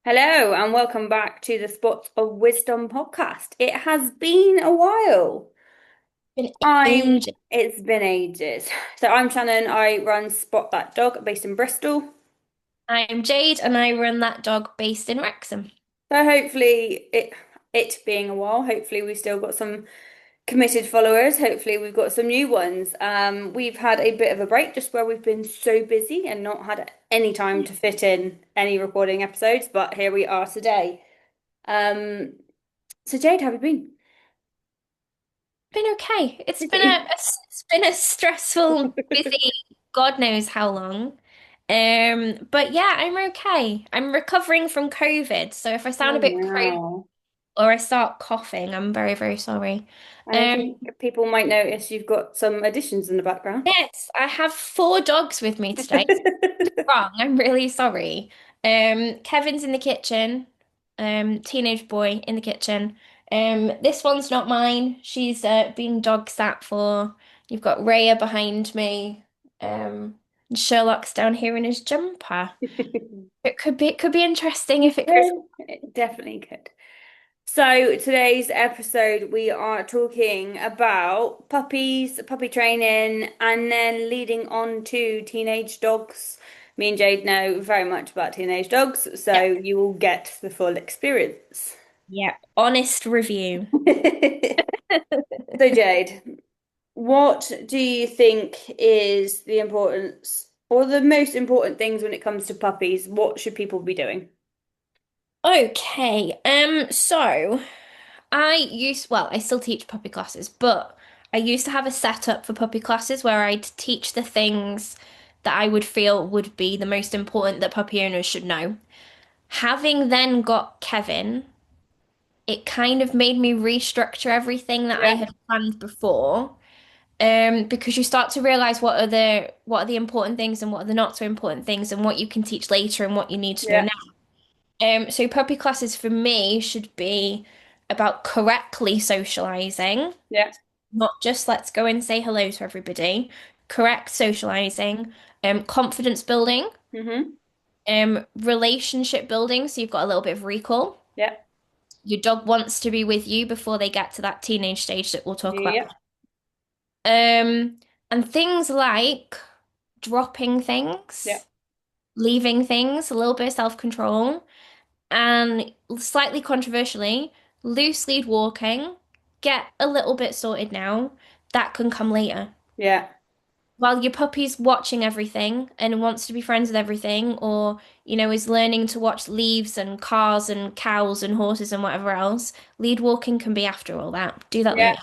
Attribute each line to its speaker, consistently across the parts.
Speaker 1: Hello and welcome back to the Spots of Wisdom podcast. It has been a while.
Speaker 2: Been
Speaker 1: I'm
Speaker 2: ages.
Speaker 1: It's been ages. So I'm Shannon. I run Spot That Dog based in Bristol.
Speaker 2: I'm Jade and I run that dog based in Wrexham.
Speaker 1: So hopefully it being a while, hopefully we've still got some committed followers. Hopefully we've got some new ones. We've had a bit of a break just where we've been so busy and not had any time to fit in any recording episodes, but here we are today. Um, so Jade, how have you been?
Speaker 2: Been okay. It's been
Speaker 1: Busy.
Speaker 2: it's been a stressful, busy, God knows how long. But yeah, I'm okay. I'm recovering from COVID, so if I sound
Speaker 1: Oh,
Speaker 2: a bit croaky
Speaker 1: wow.
Speaker 2: or I start coughing, I'm very, very sorry.
Speaker 1: And I
Speaker 2: Um,
Speaker 1: think people might notice you've got some additions in the background.
Speaker 2: yes, I have four dogs with me today. Wrong. I'm really sorry. Kevin's in the kitchen. Teenage boy in the kitchen. This one's not mine. She's being dog sat for. You've got Rhea behind me. And Sherlock's down here in his jumper. It could be interesting if it goes.
Speaker 1: Yeah, it definitely could. So today's episode, we are talking about puppies, puppy training, and then leading on to teenage dogs. Me and Jade know very much about teenage dogs, so
Speaker 2: Yeah,
Speaker 1: you will get the full experience.
Speaker 2: yeah. Honest review.
Speaker 1: So Jade, what do you think is the importance or the most important things when it comes to puppies? What should people be doing?
Speaker 2: Okay. So I still teach puppy classes, but I used to have a setup for puppy classes where I'd teach the things that I would feel would be the most important that puppy owners should know. Having then got Kevin, it kind of made me restructure everything that I
Speaker 1: Yeah,
Speaker 2: had planned before. Because you start to realize what are the important things and what are the not so important things and what you can teach later and what you need to know
Speaker 1: yeah,
Speaker 2: now. So puppy classes for me should be about correctly socializing,
Speaker 1: yeah.
Speaker 2: not just let's go and say hello to everybody. Correct socializing, confidence building,
Speaker 1: Mm-hmm.
Speaker 2: relationship building, so you've got a little bit of recall.
Speaker 1: Yeah,
Speaker 2: Your dog wants to be with you before they get to that teenage stage that we'll talk about.
Speaker 1: yeah,
Speaker 2: Um, and things like dropping
Speaker 1: yeah,
Speaker 2: things, leaving things, a little bit of self-control. And slightly controversially, loose lead walking, get a little bit sorted now. That can come later.
Speaker 1: yeah,
Speaker 2: While your puppy's watching everything and wants to be friends with everything, or, is learning to watch leaves and cars and cows and horses and whatever else, lead walking can be after all that. Do that
Speaker 1: yeah.
Speaker 2: later.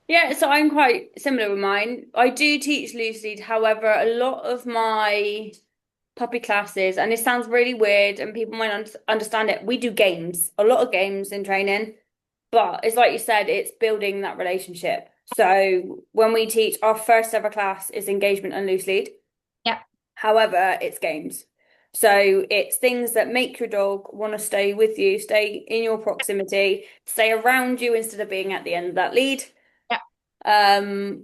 Speaker 1: Yeah, so I'm quite similar with mine. I do teach loose lead, however, a lot of my puppy classes, and it sounds really weird and people might un understand it. We do games, a lot of games in training, but it's like you said, it's building that relationship. So when we teach, our first ever class is engagement and loose lead.
Speaker 2: Yeah,
Speaker 1: However, it's games. So it's things that make your dog want to stay with you, stay in your proximity, stay around you instead of being at the end of that lead.
Speaker 2: yeah,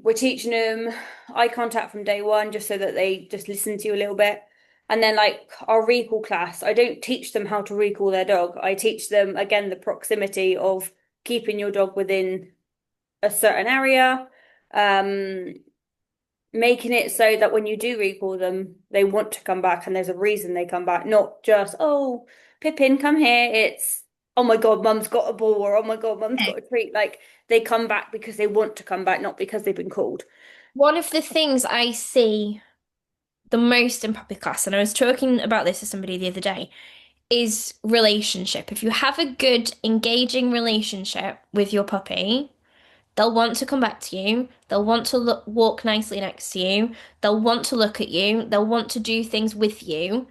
Speaker 1: We're teaching them eye contact from day one just so that they just listen to you a little bit. And then like our recall class, I don't teach them how to recall their dog. I teach them again the proximity of keeping your dog within a certain area. Um, Making it so that when you do recall them, they want to come back and there's a reason they come back, not just, oh, Pippin, come here. It's, oh my God, mum's got a ball, or oh my God, mum's
Speaker 2: yeah.
Speaker 1: got a treat. Like they come back because they want to come back, not because they've been called.
Speaker 2: One of the things I see the most in puppy class, and I was talking about this to somebody the other day, is relationship. If you have a good, engaging relationship with your puppy, they'll want to come back to you. They'll want to walk nicely next to you. They'll want to look at you. They'll want to do things with you.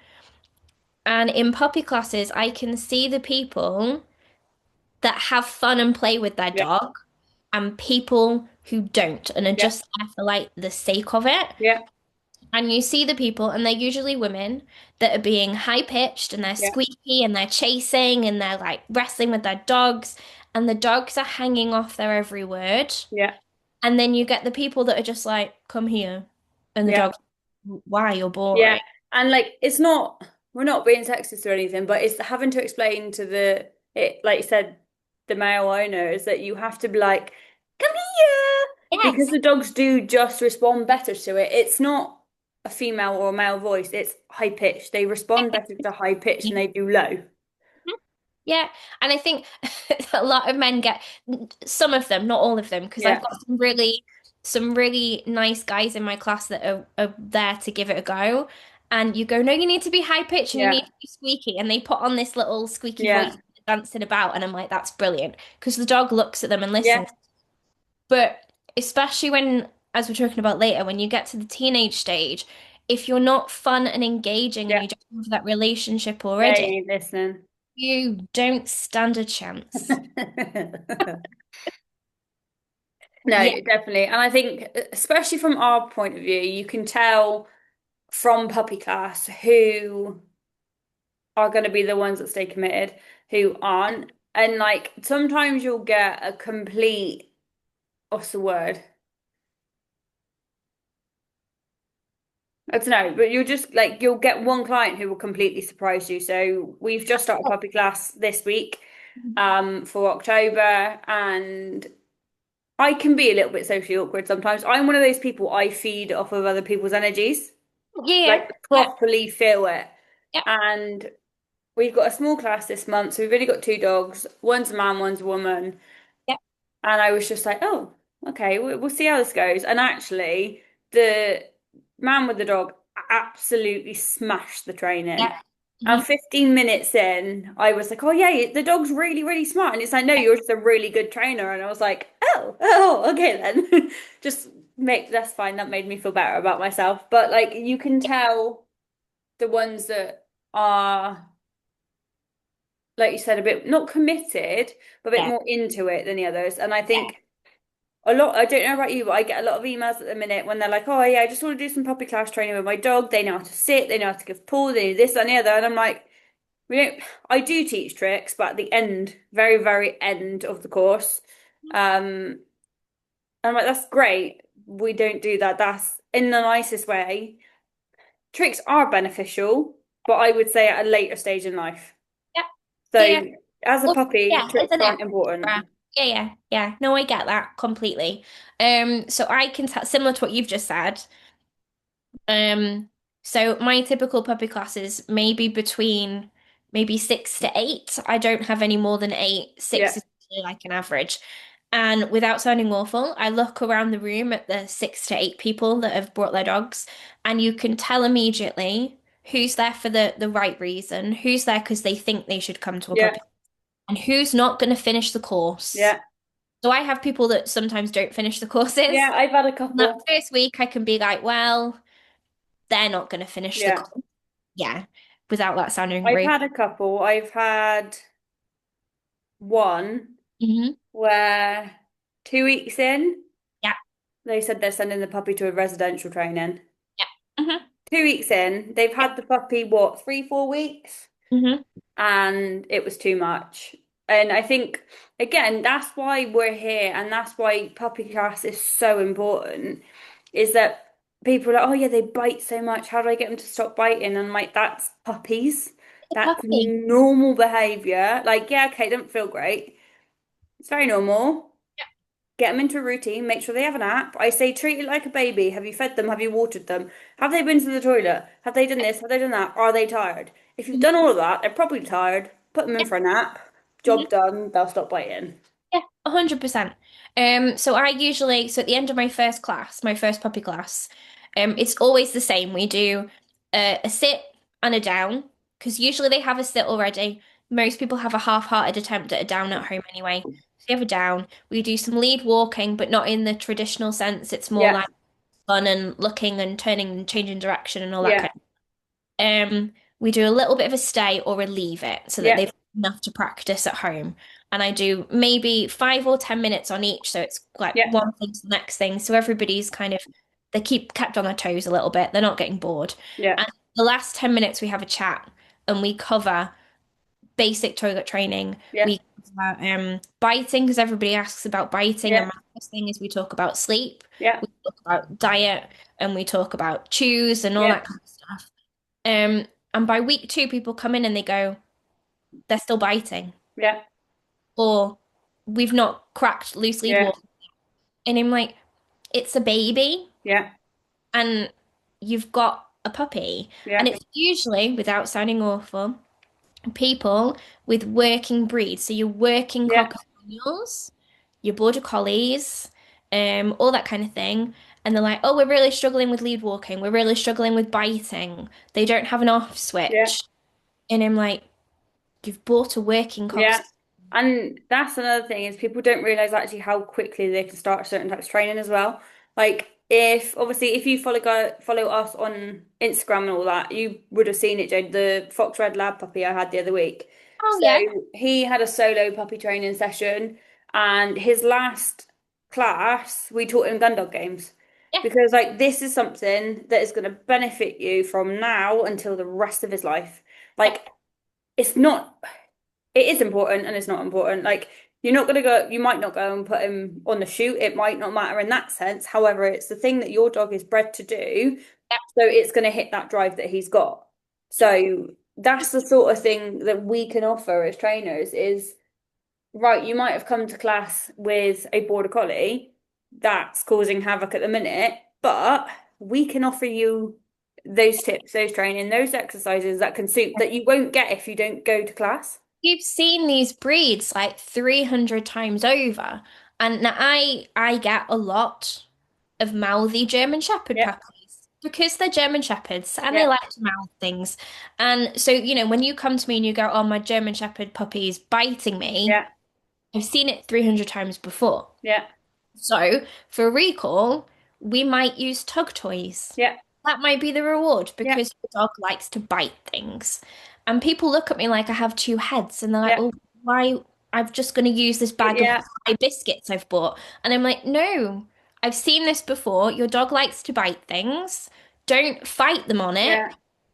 Speaker 2: And in puppy classes, I can see the people that have fun and play with their
Speaker 1: Yeah,
Speaker 2: dog and people who don't and are
Speaker 1: yeah,
Speaker 2: just there for like the sake of it.
Speaker 1: yeah,
Speaker 2: And you see the people, and they're usually women that are being high pitched and they're
Speaker 1: yeah,
Speaker 2: squeaky and they're chasing and they're like wrestling with their dogs, and the dogs are hanging off their every word.
Speaker 1: yeah,
Speaker 2: And then you get the people that are just like, come here. And the
Speaker 1: yeah.
Speaker 2: dog's, why? You're
Speaker 1: Yeah.
Speaker 2: boring.
Speaker 1: And like it's not we're not being sexist or anything, but it's having to explain to like you said, the male owners that you have to be like, come here, because
Speaker 2: Yes.
Speaker 1: the dogs do just respond better to it. It's not a female or a male voice, it's high pitched. They respond better to high pitch than they do low.
Speaker 2: Yeah, and I think a lot of men get some of them, not all of them, because I've
Speaker 1: Yeah,
Speaker 2: got some really nice guys in my class that are there to give it a go. And you go, no, you need to be high pitched and you need
Speaker 1: yeah,
Speaker 2: to be squeaky. And they put on this little squeaky voice
Speaker 1: yeah,
Speaker 2: dancing about, and I'm like, that's brilliant. Because the dog looks at them and
Speaker 1: yeah,
Speaker 2: listens. But especially when, as we're talking about later, when you get to the teenage stage, if you're not fun and engaging and
Speaker 1: yeah.
Speaker 2: you don't have that relationship
Speaker 1: They
Speaker 2: already,
Speaker 1: ain't listening.
Speaker 2: you don't stand a chance.
Speaker 1: No,
Speaker 2: Yeah,
Speaker 1: definitely. And I think, especially from our point of view, you can tell from puppy class who are going to be the ones that stay committed, who aren't. And like sometimes you'll get a complete, what's the word? I don't know, but you'll just like you'll get one client who will completely surprise you. So we've just started puppy class this week, for October, and I can be a little bit socially awkward sometimes. I'm one of those people I feed off of other people's energies,
Speaker 2: yeah,
Speaker 1: like
Speaker 2: yeah,
Speaker 1: properly feel it.
Speaker 2: yeah,
Speaker 1: And we've got a small class this month, so we've only got two dogs. One's a man, one's a woman.
Speaker 2: yeah,
Speaker 1: And I was just like, oh, okay, we'll see how this goes. And actually, the man with the dog absolutely smashed the training.
Speaker 2: yeah.
Speaker 1: And
Speaker 2: Mhm.
Speaker 1: 15 minutes in, I was like, oh, yeah, the dog's really, really smart. And it's like, no, you're just a really good trainer. And I was like, oh, okay then. Just that's fine. That made me feel better about myself. But like, you can tell the ones that are, like you said, a bit not committed, but a bit
Speaker 2: Yeah,
Speaker 1: more into it than the others. And I
Speaker 2: yeah.
Speaker 1: think a lot, I don't know about you, but I get a lot of emails at the minute when they're like, oh, yeah, I just want to do some puppy class training with my dog. They know how to sit, they know how to give paw, they do this and the other. And I'm like, we don't, I do teach tricks, but at the end, very, very end of the course, um, I'm like, that's great. We don't do that. That's in the nicest way. Tricks are beneficial, but I would say at a later stage in life.
Speaker 2: Yeah, yeah, yeah.
Speaker 1: So as a
Speaker 2: Well,
Speaker 1: puppy,
Speaker 2: yeah,
Speaker 1: tricks
Speaker 2: isn't it?
Speaker 1: aren't important.
Speaker 2: Yeah, yeah, yeah. No, I get that completely. So I can tell, similar to what you've just said. Um, so my typical puppy classes maybe between maybe 6 to 8. I don't have any more than eight.
Speaker 1: Yeah,
Speaker 2: 6 is usually like an average. And without sounding awful, I look around the room at the 6 to 8 people that have brought their dogs, and you can tell immediately who's there for the right reason, who's there because they think they should come to a
Speaker 1: yeah,
Speaker 2: puppy, and who's not going to finish the course.
Speaker 1: yeah,
Speaker 2: So I have people that sometimes don't finish the courses.
Speaker 1: yeah. I've had a
Speaker 2: And that
Speaker 1: couple.
Speaker 2: first week, I can be like, well, they're not going to finish the
Speaker 1: Yeah,
Speaker 2: course. Yeah, without that sounding
Speaker 1: I've
Speaker 2: rude.
Speaker 1: had a couple. I've had one
Speaker 2: Hmm.
Speaker 1: where 2 weeks in,
Speaker 2: Yeah,
Speaker 1: they said they're sending the puppy to a residential training.
Speaker 2: yeah. Hmm.
Speaker 1: 2 weeks in, they've had the puppy, what, 3, 4 weeks?
Speaker 2: Hmm.
Speaker 1: And it was too much. And I think, again, that's why we're here and that's why puppy class is so important, is that people are like, oh yeah, they bite so much. How do I get them to stop biting? And I'm like, that's puppies.
Speaker 2: It's a
Speaker 1: That's
Speaker 2: puppy.
Speaker 1: normal behavior. Like, yeah, okay, don't feel great. It's very normal. Get them into a routine, make sure they have a nap. I say treat it like a baby. Have you fed them? Have you watered them? Have they been to the toilet? Have they done this? Have they done that? Are they tired? If you've done all of that, they're probably tired. Put them in for a nap.
Speaker 2: Yeah.
Speaker 1: Job done. They'll stop biting.
Speaker 2: Yeah, 100%. So I usually, so at the end of my first class, my first puppy class, it's always the same. We do a sit and a down, because usually they have a sit already. Most people have a half-hearted attempt at a down at home anyway. So you have a down. We do some lead walking, but not in the traditional sense. It's more
Speaker 1: Yeah,
Speaker 2: like fun and looking and turning and changing direction and all that
Speaker 1: yeah,
Speaker 2: kind. We do a little bit of a stay or a leave it so that
Speaker 1: yeah,
Speaker 2: they've enough to practice at home. And I do maybe 5 or 10 minutes on each, so it's like
Speaker 1: yeah,
Speaker 2: one thing to the next thing. So everybody's kind of they keep kept on their toes a little bit. They're not getting bored.
Speaker 1: yeah,
Speaker 2: And the last 10 minutes we have a chat and we cover basic toilet training.
Speaker 1: yeah,
Speaker 2: We cover biting because everybody asks about biting, and
Speaker 1: yeah,
Speaker 2: my first thing is we talk about sleep,
Speaker 1: yeah,
Speaker 2: we talk about diet, and we talk about chews and all
Speaker 1: yeah,
Speaker 2: that kind of stuff. Um, And by week two, people come in and they go, they're still biting,
Speaker 1: Yeah.
Speaker 2: or we've not cracked loose lead
Speaker 1: Yeah.
Speaker 2: wall. And I'm like, it's a baby
Speaker 1: Yeah.
Speaker 2: and you've got a puppy. And
Speaker 1: Yeah.
Speaker 2: it's usually, without sounding awful, people with working breeds. So your working
Speaker 1: Yeah.
Speaker 2: cocker spaniels, your border collies, all that kind of thing. And they're like, oh, we're really struggling with lead walking. We're really struggling with biting. They don't have an off
Speaker 1: Yeah.
Speaker 2: switch. And I'm like, you've bought a working cocker.
Speaker 1: Yeah. And that's another thing is people don't realize actually how quickly they can start certain types of training as well. Like if obviously if you follow us on Instagram and all that, you would have seen it, Jade, the Fox Red Lab puppy I had the other week.
Speaker 2: Oh,
Speaker 1: So
Speaker 2: yeah.
Speaker 1: he had a solo puppy training session and his last class we taught him gun dog games.
Speaker 2: Yeah.
Speaker 1: Because like this is something that is going to benefit you from now until the rest of his life.
Speaker 2: Yeah.
Speaker 1: Like it's not it is important and it's not important. Like you're not gonna go, you might not go and put him on the shoot. It might not matter in that sense. However, it's the thing that your dog is bred to do.
Speaker 2: Yeah.
Speaker 1: So it's gonna hit that drive that he's got. So that's the sort of thing that we can offer as trainers is right, you might have come to class with a border collie that's causing havoc at the minute, but we can offer you those tips, those training, those exercises that can suit that you won't get if you don't go to class.
Speaker 2: You've seen these breeds like 300 times over. And now I get a lot of mouthy German Shepherd
Speaker 1: Yeah,
Speaker 2: puppies because they're German Shepherds and they
Speaker 1: yeah,
Speaker 2: like to mouth things. And so, when you come to me and you go, oh, my German Shepherd puppy is biting me,
Speaker 1: yeah,
Speaker 2: I've seen it 300 times before.
Speaker 1: yeah,
Speaker 2: So for recall, we might use tug toys.
Speaker 1: yeah,
Speaker 2: That might be the reward
Speaker 1: yeah,
Speaker 2: because the dog likes to bite things. And people look at me like I have two heads and they're like,
Speaker 1: yeah,
Speaker 2: oh, why? I'm just going to use this bag of
Speaker 1: yeah,
Speaker 2: biscuits I've bought. And I'm like, no, I've seen this before. Your dog likes to bite things. Don't fight them on it.
Speaker 1: yeah.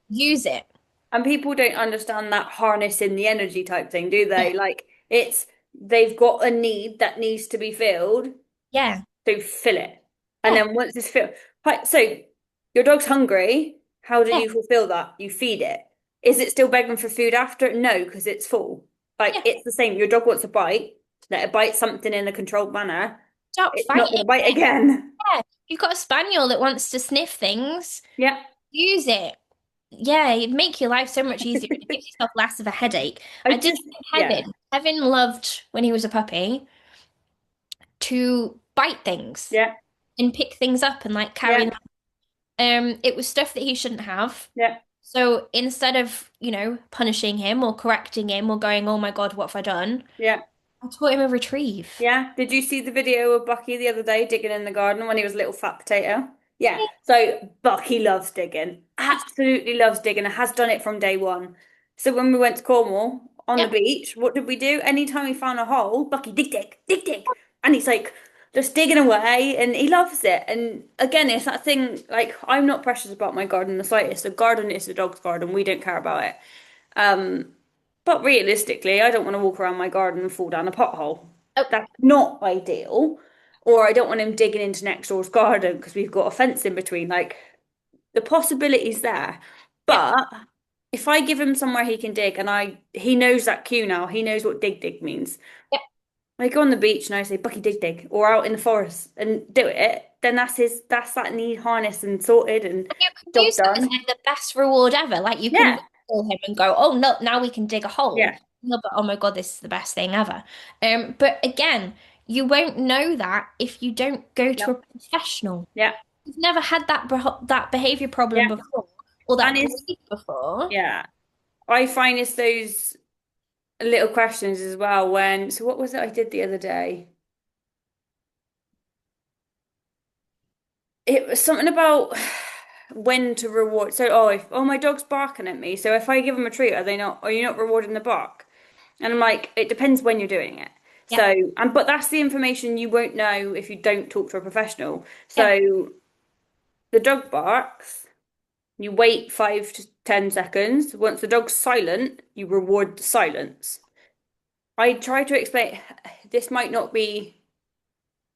Speaker 2: Use it.
Speaker 1: And people don't understand that harnessing the energy type thing, do
Speaker 2: Yeah.
Speaker 1: they? Like it's they've got a need that needs to be filled,
Speaker 2: Yeah.
Speaker 1: so fill it. And
Speaker 2: Yeah.
Speaker 1: then once it's filled, right, so your dog's hungry. How do
Speaker 2: Yeah.
Speaker 1: you fulfill that? You feed it. Is it still begging for food after? No, because it's full. Like
Speaker 2: Yeah.
Speaker 1: it's the same. Your dog wants a bite. Let it bite something in a controlled manner.
Speaker 2: Stop
Speaker 1: It's not
Speaker 2: fighting
Speaker 1: going to bite
Speaker 2: it.
Speaker 1: again.
Speaker 2: Yeah. You've got a spaniel that wants to sniff things.
Speaker 1: Yeah.
Speaker 2: Use it. Yeah, it'd make your life so much easier. It gives yourself less of a headache.
Speaker 1: I
Speaker 2: I did
Speaker 1: just, yeah,
Speaker 2: Kevin. Kevin loved when he was a puppy to bite things
Speaker 1: yeah,
Speaker 2: and pick things up and like carry
Speaker 1: yeah,
Speaker 2: them. It was stuff that he shouldn't have.
Speaker 1: yeah,
Speaker 2: So instead of, punishing him or correcting him or going, oh my God, what have I done?
Speaker 1: yeah.
Speaker 2: I taught him a retrieve.
Speaker 1: Yeah. Did you see the video of Bucky the other day digging in the garden when he was a little fat potato? Yeah. So Bucky loves digging. Absolutely loves digging and has done it from day one. So when we went to Cornwall on the
Speaker 2: Yep.
Speaker 1: beach, what did we do? Anytime we found a hole, Bucky dig dig, dig dig. And he's like just digging away and he loves it. And again, it's that thing like I'm not precious about my garden in the slightest. The garden is the dog's garden. We don't care about it. Um, but realistically, I don't want to walk around my garden and fall down a pothole.
Speaker 2: Oh,
Speaker 1: That's not ideal. Or I don't want him digging into next door's garden because we've got a fence in between. Like the possibility's there.
Speaker 2: yep.
Speaker 1: But if I give him somewhere he can dig and he knows that cue now, he knows what dig dig means.
Speaker 2: Yep.
Speaker 1: I go on the beach and I say, Bucky dig dig, or out in the forest and do it, then that's that need harnessed and sorted and
Speaker 2: And you can
Speaker 1: job
Speaker 2: use that as
Speaker 1: done.
Speaker 2: like the best reward ever. Like you can
Speaker 1: Yeah,
Speaker 2: whistle him and go, oh no, now we can dig a hole.
Speaker 1: yeah,
Speaker 2: No, but oh my God, this is the best thing ever. But again, you won't know that if you don't go to a
Speaker 1: no,
Speaker 2: professional.
Speaker 1: yeah,
Speaker 2: You've never had that behavior problem
Speaker 1: yeah.
Speaker 2: before or
Speaker 1: And
Speaker 2: that
Speaker 1: it's
Speaker 2: breed before.
Speaker 1: yeah. I find it's those little questions as well when, so what was it I did the other day? It was something about when to reward. So, my dog's barking at me. So if I give him a treat, are you not rewarding the bark? And I'm like, it depends when you're doing it.
Speaker 2: Yeah,
Speaker 1: So, but that's the information you won't know if you don't talk to a professional.
Speaker 2: yeah,
Speaker 1: So the dog barks, you wait 5 to 10 seconds. Once the dog's silent, you reward the silence. I try to explain this might not be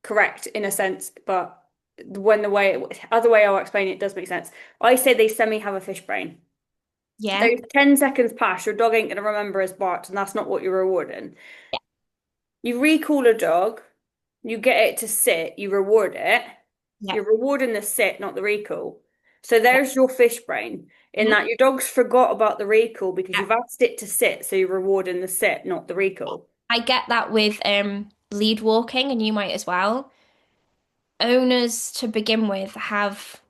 Speaker 1: correct in a sense, but when the way other way I'll explain it does make sense. I say they semi have a fish brain.
Speaker 2: Yeah.
Speaker 1: Those 10 seconds pass, your dog ain't going to remember his barks, and that's not what you're rewarding.
Speaker 2: Yeah.
Speaker 1: You recall a dog, you get it to sit, you reward it.
Speaker 2: Yeah.
Speaker 1: You're rewarding the sit, not the recall. So
Speaker 2: Yeah.
Speaker 1: there's your fish brain, in
Speaker 2: Mhm.
Speaker 1: that your dog's forgot about the recall because
Speaker 2: Yeah.
Speaker 1: you've asked it to sit, so you're rewarding the sit, not the recall.
Speaker 2: I get that with lead walking, and you might as well. Owners to begin with have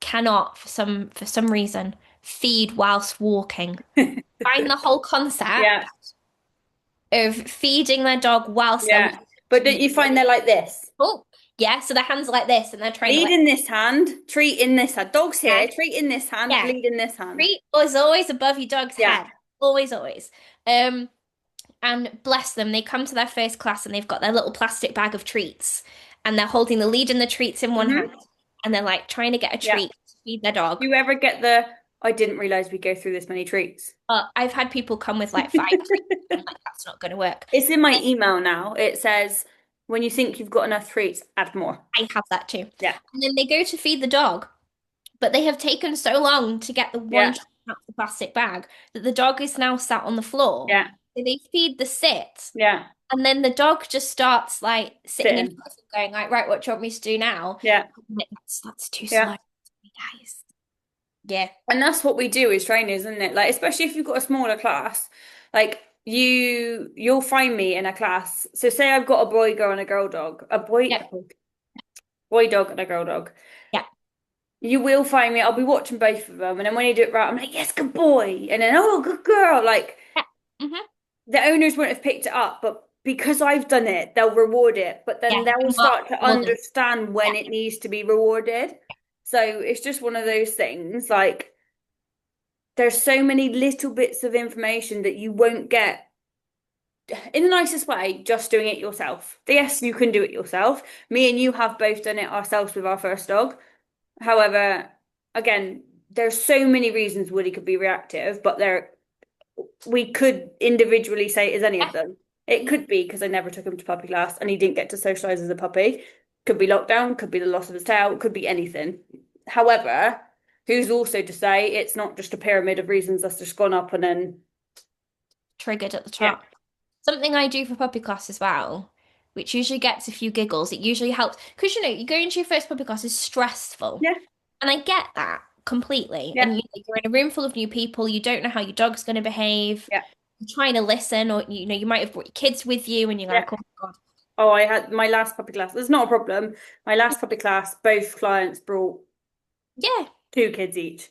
Speaker 2: cannot for some reason feed whilst walking. Find the whole concept
Speaker 1: Yeah,
Speaker 2: of feeding their dog whilst they're
Speaker 1: yeah. But don't you find they're like this?
Speaker 2: oh yeah, so their hands are like this and they're trying to
Speaker 1: Lead
Speaker 2: like
Speaker 1: in this hand, treat in this hand. Dog's
Speaker 2: yeah,
Speaker 1: here, treat in this hand,
Speaker 2: yeah.
Speaker 1: lead in this hand.
Speaker 2: Treat is always above your dog's
Speaker 1: Yeah.
Speaker 2: head. Always, always. Um, and bless them, they come to their first class and they've got their little plastic bag of treats and they're holding the lead and the treats in one hand
Speaker 1: Hmm.
Speaker 2: and they're like trying to get a
Speaker 1: Yeah.
Speaker 2: treat to feed their dog.
Speaker 1: Do you ever get the, I didn't realize we go through this many treats?
Speaker 2: I've had people come with like 5 treats and I'm like, that's not going to work.
Speaker 1: It's in my email now. It says, when you think you've got enough treats, add more.
Speaker 2: I have that too.
Speaker 1: Yeah.
Speaker 2: And then they go to feed the dog, but they have taken so long to get the one
Speaker 1: Yeah.
Speaker 2: treat out of the plastic bag that the dog is now sat on the floor.
Speaker 1: Yeah.
Speaker 2: So they feed the sit,
Speaker 1: Yeah.
Speaker 2: and then the dog just starts like sitting in
Speaker 1: Sitting.
Speaker 2: front and going like, right, what do you want me to do now?
Speaker 1: Yeah.
Speaker 2: I'm like, that's too slow,
Speaker 1: Yeah.
Speaker 2: guys. Yeah.
Speaker 1: And that's what we do as trainers, isn't it? Like, especially if you've got a smaller class, like you'll find me in a class. So say I've got a boy girl and a girl dog,
Speaker 2: Yeah.
Speaker 1: boy dog and a girl dog.
Speaker 2: Yeah.
Speaker 1: You will find me, I'll be watching both of them, and then when you do it right, I'm like, yes, good boy. And then, oh, good girl. Like
Speaker 2: Yeah. Hmm.
Speaker 1: the owners wouldn't have picked it up, but because I've done it, they'll reward it. But
Speaker 2: Yeah.
Speaker 1: then they'll
Speaker 2: And mark
Speaker 1: start to
Speaker 2: more than
Speaker 1: understand
Speaker 2: yeah.
Speaker 1: when it needs to be rewarded. So it's just one of those things. Like there's so many little bits of information that you won't get in the nicest way just doing it yourself. Yes, you can do it yourself. Me and you have both done it ourselves with our first dog. However, again, there's so many reasons Woody could be reactive, but there we could individually say is any
Speaker 2: Yeah.
Speaker 1: of them. It could be because I never took him to puppy class and he didn't get to socialize as a puppy. Could be lockdown, could be the loss of his tail, could be anything. However, who's also to say it's not just a pyramid of reasons that's just gone up and then
Speaker 2: Triggered at the
Speaker 1: yeah,
Speaker 2: top. Something I do for puppy class as well, which usually gets a few giggles. It usually helps because you go into your first puppy class is stressful.
Speaker 1: yeah,
Speaker 2: And I get that completely.
Speaker 1: yeah,
Speaker 2: And you're in a room full of new people. You don't know how your dog's going to behave.
Speaker 1: yeah,
Speaker 2: You're trying to listen, or you might have brought your kids with you, and you're
Speaker 1: yeah.
Speaker 2: like, oh my God.
Speaker 1: Oh, I had my last puppy class. It's not a problem. My last puppy class, both clients brought
Speaker 2: Yeah.
Speaker 1: two kids each.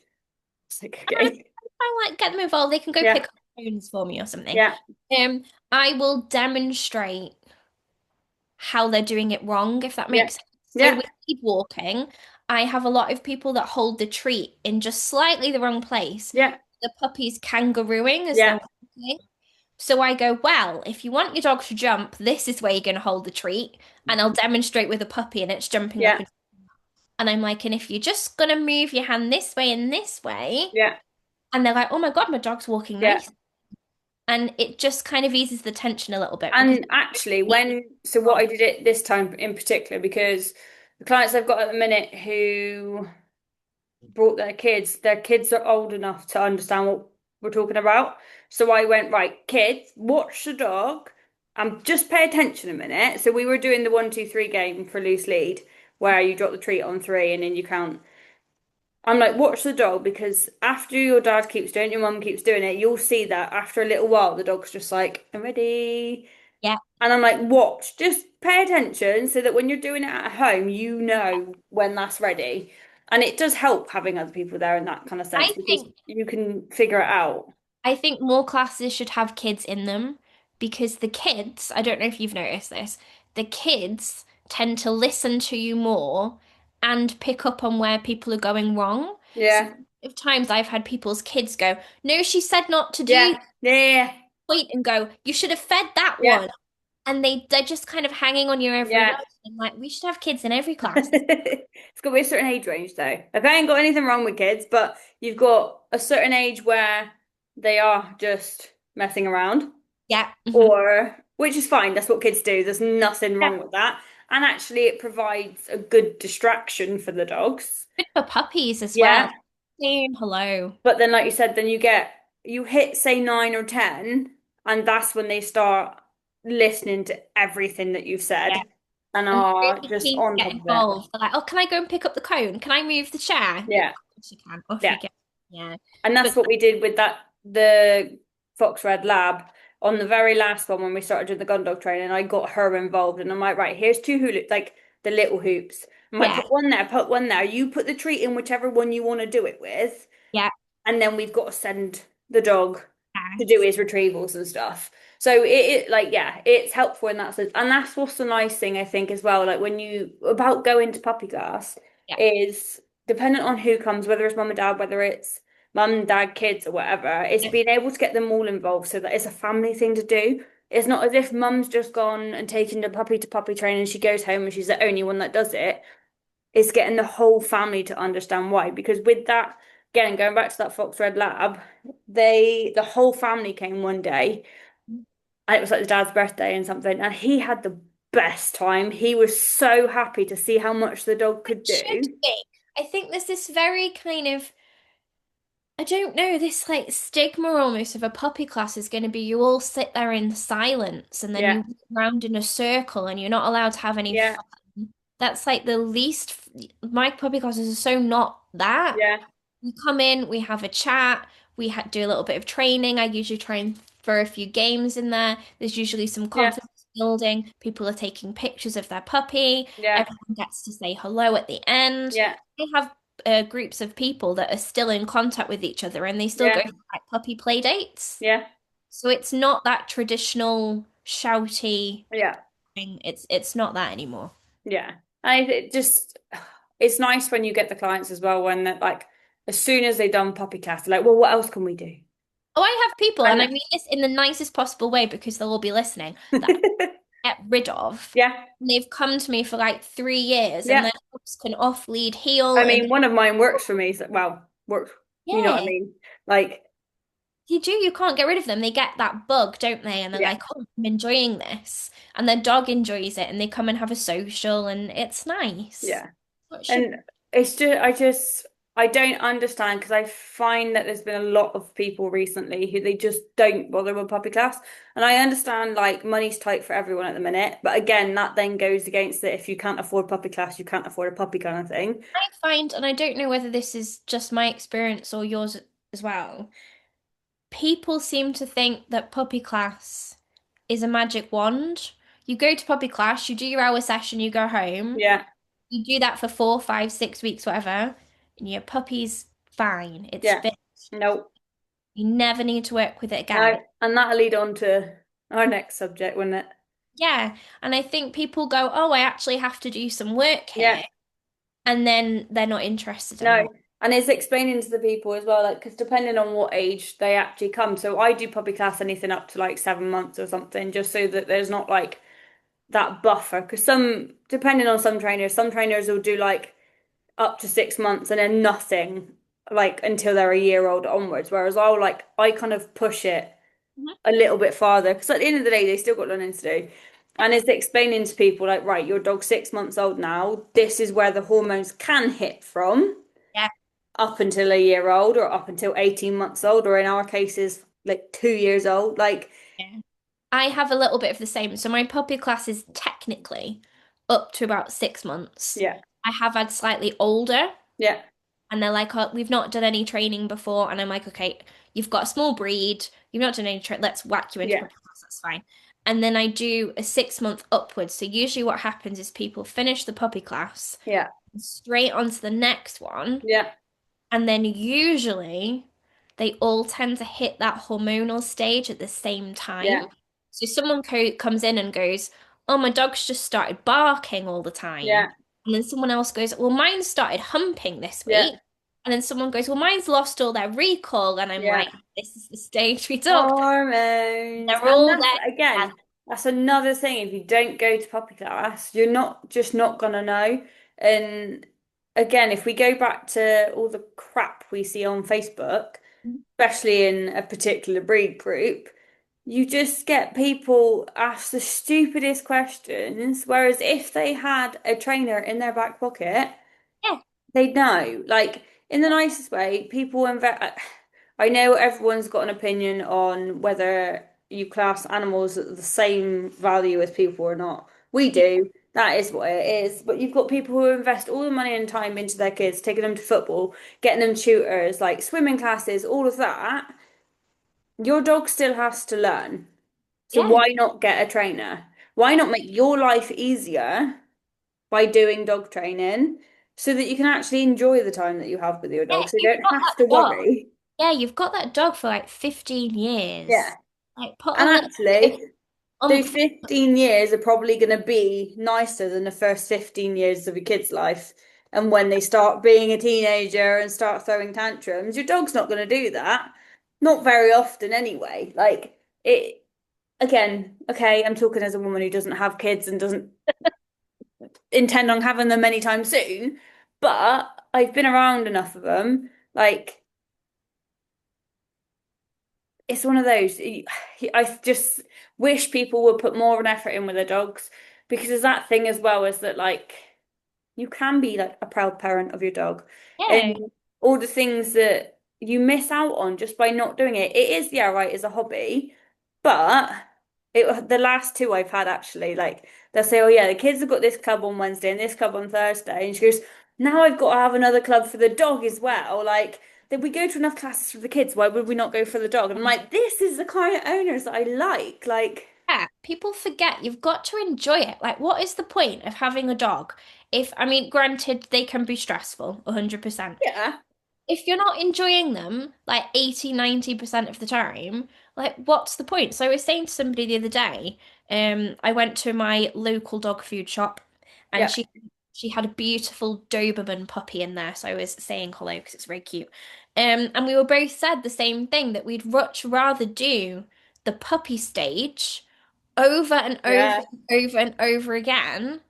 Speaker 1: It's like,
Speaker 2: And I,
Speaker 1: okay.
Speaker 2: I like get them involved. They can go
Speaker 1: Yeah,
Speaker 2: pick up phones for me or something.
Speaker 1: yeah,
Speaker 2: Um, I will demonstrate how they're doing it wrong, if that
Speaker 1: yeah,
Speaker 2: makes sense. So
Speaker 1: yeah,
Speaker 2: with lead walking, I have a lot of people that hold the treat in just slightly the wrong place.
Speaker 1: yeah,
Speaker 2: The puppy's kangarooing as they're
Speaker 1: yeah,
Speaker 2: walking. So I go, well, if you want your dog to jump, this is where you're going to hold the treat. And I'll demonstrate with a puppy and it's jumping up.
Speaker 1: yeah,
Speaker 2: And I'm like, and if you're just going to move your hand this way and this way,
Speaker 1: yeah,
Speaker 2: and they're like, oh my God, my dog's walking
Speaker 1: yeah.
Speaker 2: nice. And it just kind of eases the tension a little bit because
Speaker 1: And actually,
Speaker 2: it's
Speaker 1: so what
Speaker 2: wrong.
Speaker 1: I did it this time in particular, because the clients I've got at the minute who brought their kids are old enough to understand what we're talking about. So I went, right, kids, watch the dog and just pay attention a minute. So we were doing the 1, 2, 3 game for loose lead, where you drop the treat on three and then you count. I'm like, watch the dog because after your dad keeps doing it, your mum keeps doing it, you'll see that after a little while, the dog's just like, I'm ready.
Speaker 2: Yeah,
Speaker 1: And I'm like, watch, just pay attention so that when you're doing it at home, you know when that's ready. And it does help having other people there in that kind of sense
Speaker 2: I
Speaker 1: because
Speaker 2: think
Speaker 1: you can figure it out.
Speaker 2: I think more classes should have kids in them because the kids, I don't know if you've noticed this, the kids tend to listen to you more and pick up on where people are going wrong. So
Speaker 1: Yeah.
Speaker 2: of times I've had people's kids go, no, she said not to do
Speaker 1: Yeah. Yeah.
Speaker 2: point and go, you should have fed that
Speaker 1: Yeah.
Speaker 2: one. And they're just kind of hanging on your every word.
Speaker 1: Yeah.
Speaker 2: And like, we should have kids in every class.
Speaker 1: It's got to be a certain age range though. Like I ain't got anything wrong with kids, but you've got a certain age where they are just messing around.
Speaker 2: Yeah. Hmm.
Speaker 1: Or which is fine, that's what kids do. There's nothing
Speaker 2: Yeah.
Speaker 1: wrong with that. And actually it provides a good distraction for the dogs.
Speaker 2: Good for puppies as
Speaker 1: Yeah.
Speaker 2: well. saying hello.
Speaker 1: But then, like you said, then you hit say 9 or 10, and that's when they start listening to everything that you've
Speaker 2: Yeah.
Speaker 1: said and
Speaker 2: And
Speaker 1: are
Speaker 2: they're really
Speaker 1: just
Speaker 2: keen to
Speaker 1: on
Speaker 2: get
Speaker 1: top of it.
Speaker 2: involved. They're like, oh, can I go and pick up the cone? Can I move the chair? Yeah, of
Speaker 1: Yeah,
Speaker 2: course you can. Off
Speaker 1: yeah.
Speaker 2: you go. Yeah.
Speaker 1: And
Speaker 2: But
Speaker 1: that's what we did with the Fox Red Lab on the very last one when we started doing the gun dog training. I got her involved, and I'm like, right, here's two hula, like the little hoops. I might
Speaker 2: yeah,
Speaker 1: put one there, put one there. You put the treat in whichever one you want to do it with,
Speaker 2: yeah.
Speaker 1: and then we've got to send the dog to do
Speaker 2: Yes.
Speaker 1: his retrievals and stuff. So it like yeah, it's helpful in that sense. And that's what's the nice thing I think as well, like when you about going to puppy class
Speaker 2: Yeah.
Speaker 1: is dependent on who comes, whether it's mum and dad, whether it's mum, dad, kids or whatever, it's
Speaker 2: Yeah.
Speaker 1: being able to get them all involved so that it's a family thing to do. It's not as if mum's just gone and taken the puppy to puppy training and she goes home and she's the only one that does it. It's getting the whole family to understand why. Because with that, again, going back to that Fox Red Lab, the whole family came one day, and it was like the dad's birthday and something, and he had the best time. He was so happy to see how much the dog
Speaker 2: It
Speaker 1: could
Speaker 2: should
Speaker 1: do.
Speaker 2: be. I think there's this very kind of, I don't know, this like stigma almost of a puppy class is going to be you all sit there in silence and then
Speaker 1: Yeah,
Speaker 2: you walk around in a circle and you're not allowed to have any
Speaker 1: yeah,
Speaker 2: fun. That's like the least, my puppy classes are so not that.
Speaker 1: yeah,
Speaker 2: We come in, we have a chat, do a little bit of training. I usually try and throw a few games in there. There's usually some
Speaker 1: yeah,
Speaker 2: confidence building. People are taking pictures of their puppy.
Speaker 1: yeah,
Speaker 2: Everyone gets to say hello at the end.
Speaker 1: yeah,
Speaker 2: They have groups of people that are still in contact with each other and they still go
Speaker 1: yeah,
Speaker 2: for like puppy play dates.
Speaker 1: yeah,
Speaker 2: So it's not that traditional shouty
Speaker 1: yeah,
Speaker 2: thing. It's not that anymore.
Speaker 1: yeah. It just it's nice when you get the clients as well when they're like as soon as they've done puppy class, they're like, well, what else can we do?
Speaker 2: Oh, I have people, and I
Speaker 1: And
Speaker 2: mean this in the nicest possible way because they'll all be listening, that get rid of.
Speaker 1: yeah,
Speaker 2: And they've come to me for like 3 years and
Speaker 1: yeah.
Speaker 2: their dogs can off lead heal
Speaker 1: I
Speaker 2: and
Speaker 1: mean, one of mine works for me. So, well, works. You know what I
Speaker 2: yeah,
Speaker 1: mean? Like,
Speaker 2: you can't get rid of them. They get that bug, don't they? And they're
Speaker 1: yeah,
Speaker 2: like, oh, I'm enjoying this. And their dog enjoys it and they come and have a social and it's nice.
Speaker 1: yeah.
Speaker 2: What should
Speaker 1: And it's I don't understand because I find that there's been a lot of people recently who they just don't bother with puppy class. And I understand like money's tight for everyone at the minute, but again, that then goes against it. If you can't afford puppy class, you can't afford a puppy kind of thing.
Speaker 2: I find, and I don't know whether this is just my experience or yours as well, people seem to think that puppy class is a magic wand. You go to puppy class, you do your hour session, you go home.
Speaker 1: Yeah,
Speaker 2: You do that for 4, 5, 6 weeks, whatever, and your puppy's fine. It's
Speaker 1: yeah.
Speaker 2: finished.
Speaker 1: No,
Speaker 2: You never need to work with it again.
Speaker 1: no. And that'll lead on to our next subject, wouldn't it?
Speaker 2: Yeah, and I think people go, "Oh, I actually have to do some work
Speaker 1: Yeah.
Speaker 2: here," and then they're not interested
Speaker 1: No,
Speaker 2: anymore.
Speaker 1: and it's explaining to the people as well, like, because depending on what age they actually come. So I do puppy class anything up to like 7 months or something, just so that there's not like that buffer. Because depending on some trainers will do like up to 6 months and then nothing, like until they're a year old onwards. Whereas I kind of push it
Speaker 2: Mhm.
Speaker 1: a little bit farther because at the end of the day, they still got learning to do. And it's explaining to people like, right, your dog's 6 months old now. This is where the hormones can hit from
Speaker 2: Yeah,
Speaker 1: up until a year old or up until 18 months old, or in our cases, like 2 years old. Like,
Speaker 2: yeah. I have a little bit of the same. So my puppy class is technically up to about 6 months.
Speaker 1: yeah,
Speaker 2: I have had slightly older.
Speaker 1: yeah,
Speaker 2: And they're like, oh, we've not done any training before. And I'm like, okay, you've got a small breed. You've not done any training. Let's whack you into
Speaker 1: yeah,
Speaker 2: puppy class. That's fine. And then I do a 6 month upwards. So usually what happens is people finish the puppy class
Speaker 1: yeah,
Speaker 2: straight onto the next one.
Speaker 1: yeah,
Speaker 2: And then usually they all tend to hit that hormonal stage at the same time.
Speaker 1: yeah,
Speaker 2: So someone comes in and goes, oh, my dog's just started barking all the
Speaker 1: yeah,
Speaker 2: time. And then someone else goes, well, mine started humping this
Speaker 1: yeah,
Speaker 2: week. And then someone goes, well, mine's lost all their recall. And I'm
Speaker 1: yeah.
Speaker 2: like, this is the stage we talked.
Speaker 1: Hormones.
Speaker 2: They're
Speaker 1: And
Speaker 2: all
Speaker 1: that's
Speaker 2: there
Speaker 1: again,
Speaker 2: together.
Speaker 1: that's another thing. If you don't go to puppy class, you're not gonna know. And again, if we go back to all the crap we see on Facebook, especially in a particular breed group, you just get people ask the stupidest questions. Whereas if they had a trainer in their back pocket,
Speaker 2: Yeah.
Speaker 1: they'd know. Like, in the nicest way, people invest. I know everyone's got an opinion on whether you class animals at the same value as people or not. We
Speaker 2: Yeah.
Speaker 1: do. That is what it is. But you've got people who invest all the money and time into their kids, taking them to football, getting them tutors, like swimming classes, all of that. Your dog still has to learn. So
Speaker 2: Yeah.
Speaker 1: why not get a trainer? Why not make your life easier by doing dog training so that you can actually enjoy the time that you have with your
Speaker 2: Yeah,
Speaker 1: dog so you
Speaker 2: you've
Speaker 1: don't
Speaker 2: got
Speaker 1: have
Speaker 2: that
Speaker 1: to
Speaker 2: dog.
Speaker 1: worry.
Speaker 2: Yeah, you've got that dog for like 15
Speaker 1: Yeah.
Speaker 2: years. Like put a
Speaker 1: And
Speaker 2: little bit of
Speaker 1: actually, those
Speaker 2: oomph.
Speaker 1: 15 years are probably going to be nicer than the first 15 years of a kid's life. And when they start being a teenager and start throwing tantrums, your dog's not going to do that. Not very often anyway. Like it, again, okay, I'm talking as a woman who doesn't have kids and doesn't intend on having them anytime soon, but I've been around enough of them. Like, it's one of those. I just wish people would put more of an effort in with their dogs because there's that thing as well is that, like, you can be like a proud parent of your dog
Speaker 2: Yeah,
Speaker 1: and all the things that you miss out on just by not doing it. It is, yeah, right, it's a hobby, but the last two I've had actually, like they'll say, oh yeah, the kids have got this club on Wednesday and this club on Thursday. And she goes, now I've got to have another club for the dog as well. Like, did we go to enough classes for the kids? Why would we not go for the dog? And I'm like, this is the kind of owners that I like. Like,
Speaker 2: yeah. People forget you've got to enjoy it. Like, what is the point of having a dog? If, I mean, granted, they can be stressful, 100%.
Speaker 1: yeah,
Speaker 2: If you're not enjoying them like 80, 90% of the time, like what's the point? So I was saying to somebody the other day, I went to my local dog food shop and
Speaker 1: yeah,
Speaker 2: she had a beautiful Doberman puppy in there. So I was saying hello because it's very cute. And we were both said the same thing that we'd much rather do the puppy stage over and over
Speaker 1: yeah.
Speaker 2: and over and over again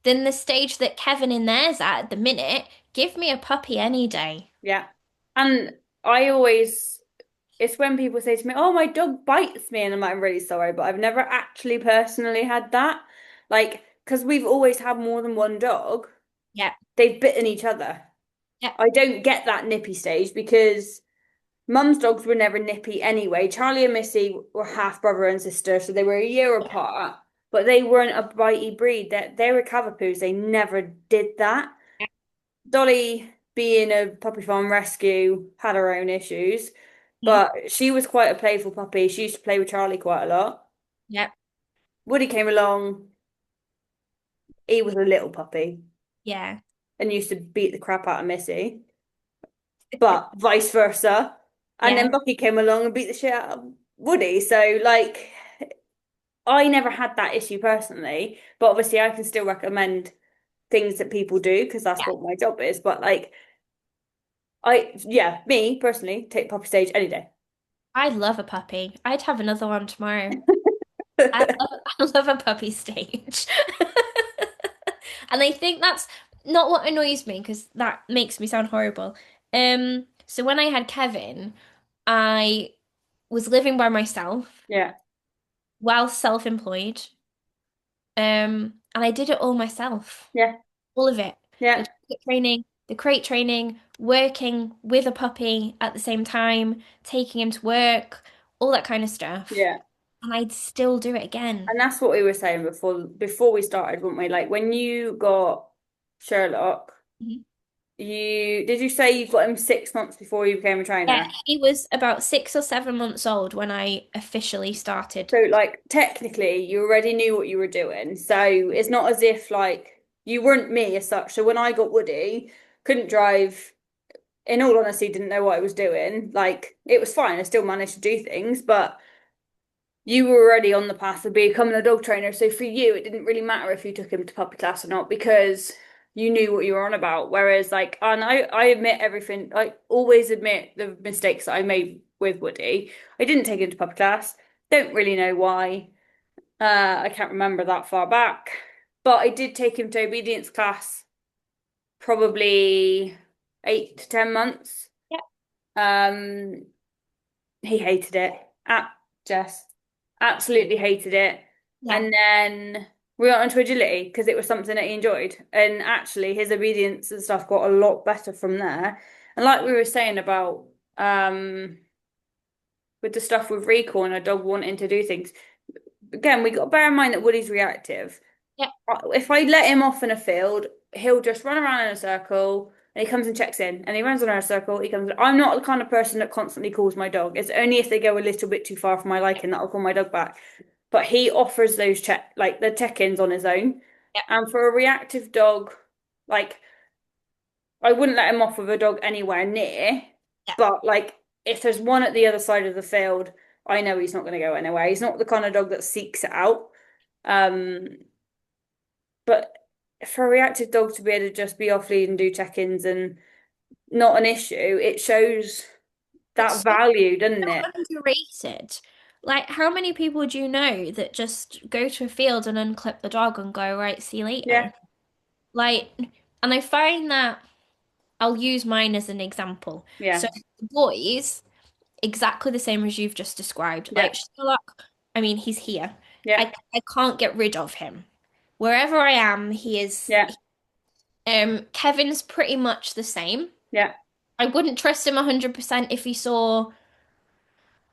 Speaker 2: than the stage that Kevin in there's at the minute. Give me a puppy any day.
Speaker 1: Yeah. And I always, it's when people say to me, oh, my dog bites me. And I'm like, I'm really sorry, but I've never actually personally had that. Like, because we've always had more than one dog,
Speaker 2: Yeah,
Speaker 1: they've bitten each other.
Speaker 2: yeah,
Speaker 1: I don't get that nippy stage because mum's dogs were never nippy anyway. Charlie and Missy were half brother and sister, so they were a year apart, but they weren't a bitey breed. That they were Cavapoos. They never did that. Dolly, being a puppy farm rescue, had her own issues,
Speaker 2: mhm,
Speaker 1: but she was quite a playful puppy. She used to play with Charlie quite a lot.
Speaker 2: yeah,
Speaker 1: Woody came along, he was a little puppy
Speaker 2: yeah,
Speaker 1: and used to beat the crap out of Missy, but vice versa. And
Speaker 2: yeah.
Speaker 1: then Bucky came along and beat the shit out of Woody. So, like, I never had that issue personally, but obviously, I can still recommend things that people do because that's what my job is. But, like, yeah, me personally, take puppy stage any day.
Speaker 2: I love a puppy. I'd have another one tomorrow. I love a puppy stage. And I think that's not what annoys me because that makes me sound horrible. So when I had Kevin, I was living by myself
Speaker 1: Yeah,
Speaker 2: while self-employed. And I did it all myself.
Speaker 1: yeah,
Speaker 2: All of it. The
Speaker 1: yeah,
Speaker 2: toilet training, the crate training, working with a puppy at the same time, taking him to work, all that kind of stuff.
Speaker 1: yeah.
Speaker 2: And I'd still do it again.
Speaker 1: And that's what we were saying before we started, weren't we? Like when you got Sherlock,
Speaker 2: Mhm.
Speaker 1: you did you say you got him 6 months before you became a
Speaker 2: Yeah,
Speaker 1: trainer?
Speaker 2: he was about 6 or 7 months old when I officially started.
Speaker 1: So like technically you already knew what you were doing. So it's not as if like you weren't me as such. So when I got Woody, couldn't drive, in all honesty, didn't know what I was doing. Like it was fine. I still managed to do things, but you were already on the path of becoming a dog trainer. So for you, it didn't really matter if you took him to puppy class or not because you knew what you were on about. Whereas, like, and I admit everything, I always admit the mistakes that I made with Woody. I didn't take him to puppy class. Don't really know why. I can't remember that far back. But I did take him to obedience class probably 8 to 10 months.
Speaker 2: Yeah,
Speaker 1: Um, he hated it. Just absolutely hated it.
Speaker 2: yeah,
Speaker 1: And then we went on to agility because it was something that he enjoyed. And actually, his obedience and stuff got a lot better from there. And like we were saying about with the stuff with recall and a dog wanting to do things, again, we got to bear in mind that Woody's reactive.
Speaker 2: Yeah,
Speaker 1: If I let him off in a field, he'll just run around in a circle and he comes and checks in and he runs around in a circle. He comes. I'm not the kind of person that constantly calls my dog. It's only if they go a little bit too far for my liking that I'll call my dog back. But he offers those like the check-ins on his own.
Speaker 2: yeah,
Speaker 1: And for a reactive dog, like I wouldn't let him off with a dog anywhere near.
Speaker 2: yeah.
Speaker 1: But like if there's one at the other side of the field, I know he's not going to go anywhere. He's not the kind of dog that seeks it out. Um, but for a reactive dog to be able to just be off lead and do check-ins and not an issue, it shows that
Speaker 2: It's so
Speaker 1: value, doesn't it?
Speaker 2: underrated. Like, how many people do you know that just go to a field and unclip the dog and go, right, see you
Speaker 1: Yeah,
Speaker 2: later? Like, and I find that I'll use mine as an example.
Speaker 1: yeah,
Speaker 2: So, the boys, exactly the same as you've just described.
Speaker 1: yeah,
Speaker 2: Like, Sherlock, I mean, he's here.
Speaker 1: yeah,
Speaker 2: I can't get rid of him. Wherever I am, he is.
Speaker 1: yeah,
Speaker 2: Kevin's pretty much the same.
Speaker 1: yeah,
Speaker 2: I wouldn't trust him 100% if he saw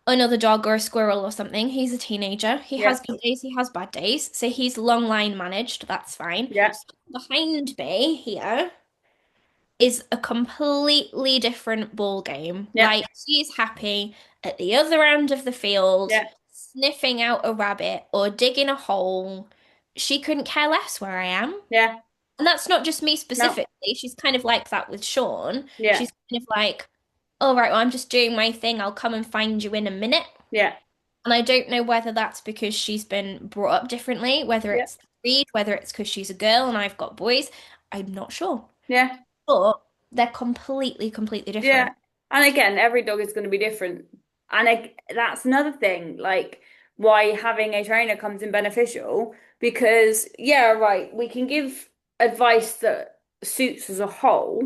Speaker 2: another dog or a squirrel or something. He's a teenager. He
Speaker 1: yeah,
Speaker 2: has good days, he has bad days. So he's long line managed. That's fine.
Speaker 1: yeah,
Speaker 2: So behind me here is a completely different ball game.
Speaker 1: yeah,
Speaker 2: Like she's happy at the other end of the field,
Speaker 1: yeah,
Speaker 2: sniffing out a rabbit or digging a hole. She couldn't care less where I am.
Speaker 1: yeah,
Speaker 2: And that's not just me
Speaker 1: no,
Speaker 2: specifically. She's kind of like that with Sean.
Speaker 1: yeah,
Speaker 2: She's kind of like, all right, well, I'm just doing my thing. I'll come and find you in a minute.
Speaker 1: yeah,
Speaker 2: And I don't know whether that's because she's been brought up differently, whether
Speaker 1: yeah,
Speaker 2: it's the breed, whether it's because she's a girl and I've got boys. I'm not sure.
Speaker 1: yeah,
Speaker 2: But they're completely, completely
Speaker 1: yeah.
Speaker 2: different.
Speaker 1: And again, every dog is going to be different. And that's another thing, like why having a trainer comes in beneficial because, yeah, right, we can give advice that suits as a whole,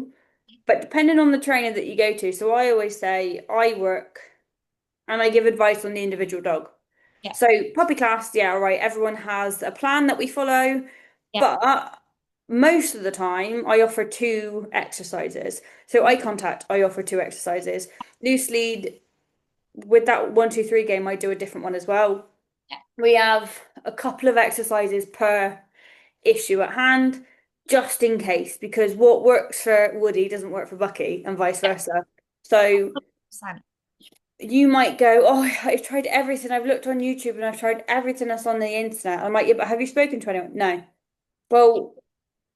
Speaker 1: but depending on the trainer that you go to, so I always say I work and I give advice on the individual dog.
Speaker 2: Yeah,
Speaker 1: So puppy class, yeah, right, everyone has a plan that we follow,
Speaker 2: yeah,
Speaker 1: but most of the time I offer two exercises. So eye contact, I offer two exercises. Loose lead, with that 1, 2, 3 game, I do a different one as well.
Speaker 2: yeah.
Speaker 1: We have a couple of exercises per issue at hand, just in case, because what works for Woody doesn't work for Bucky, and vice versa. So
Speaker 2: 100%.
Speaker 1: you might go, oh, I've tried everything. I've looked on YouTube and I've tried everything that's on the internet. I'm like, yeah, but have you spoken to anyone? No. Well,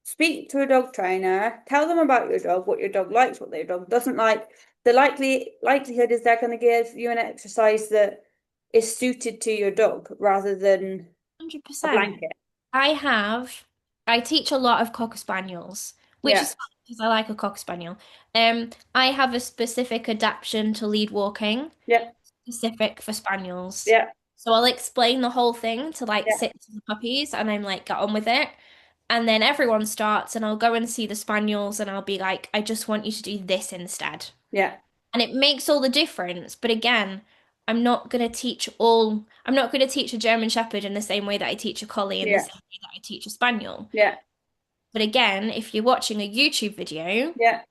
Speaker 1: speak to a dog trainer, tell them about your dog, what your dog likes, what their dog doesn't like. The likelihood is they're going to give you an exercise that is suited to your dog rather than a
Speaker 2: 100%.
Speaker 1: blanket.
Speaker 2: I have, I teach a lot of Cocker Spaniels, which
Speaker 1: Yeah,
Speaker 2: is fine because I like a Cocker Spaniel. I have a specific adaptation to lead walking,
Speaker 1: yeah,
Speaker 2: specific for Spaniels.
Speaker 1: yeah,
Speaker 2: So I'll explain the whole thing to like
Speaker 1: yeah,
Speaker 2: sit to the puppies and I'm like, get on with it. And then everyone starts and I'll go and see the Spaniels and I'll be like, I just want you to do this instead.
Speaker 1: yeah,
Speaker 2: And it makes all the difference. But again, I'm not going to teach a German Shepherd in the same way that I teach a Collie in the
Speaker 1: yeah,
Speaker 2: same way that I teach a Spaniel.
Speaker 1: yeah,
Speaker 2: But again, if you're watching a YouTube video,
Speaker 1: yeah,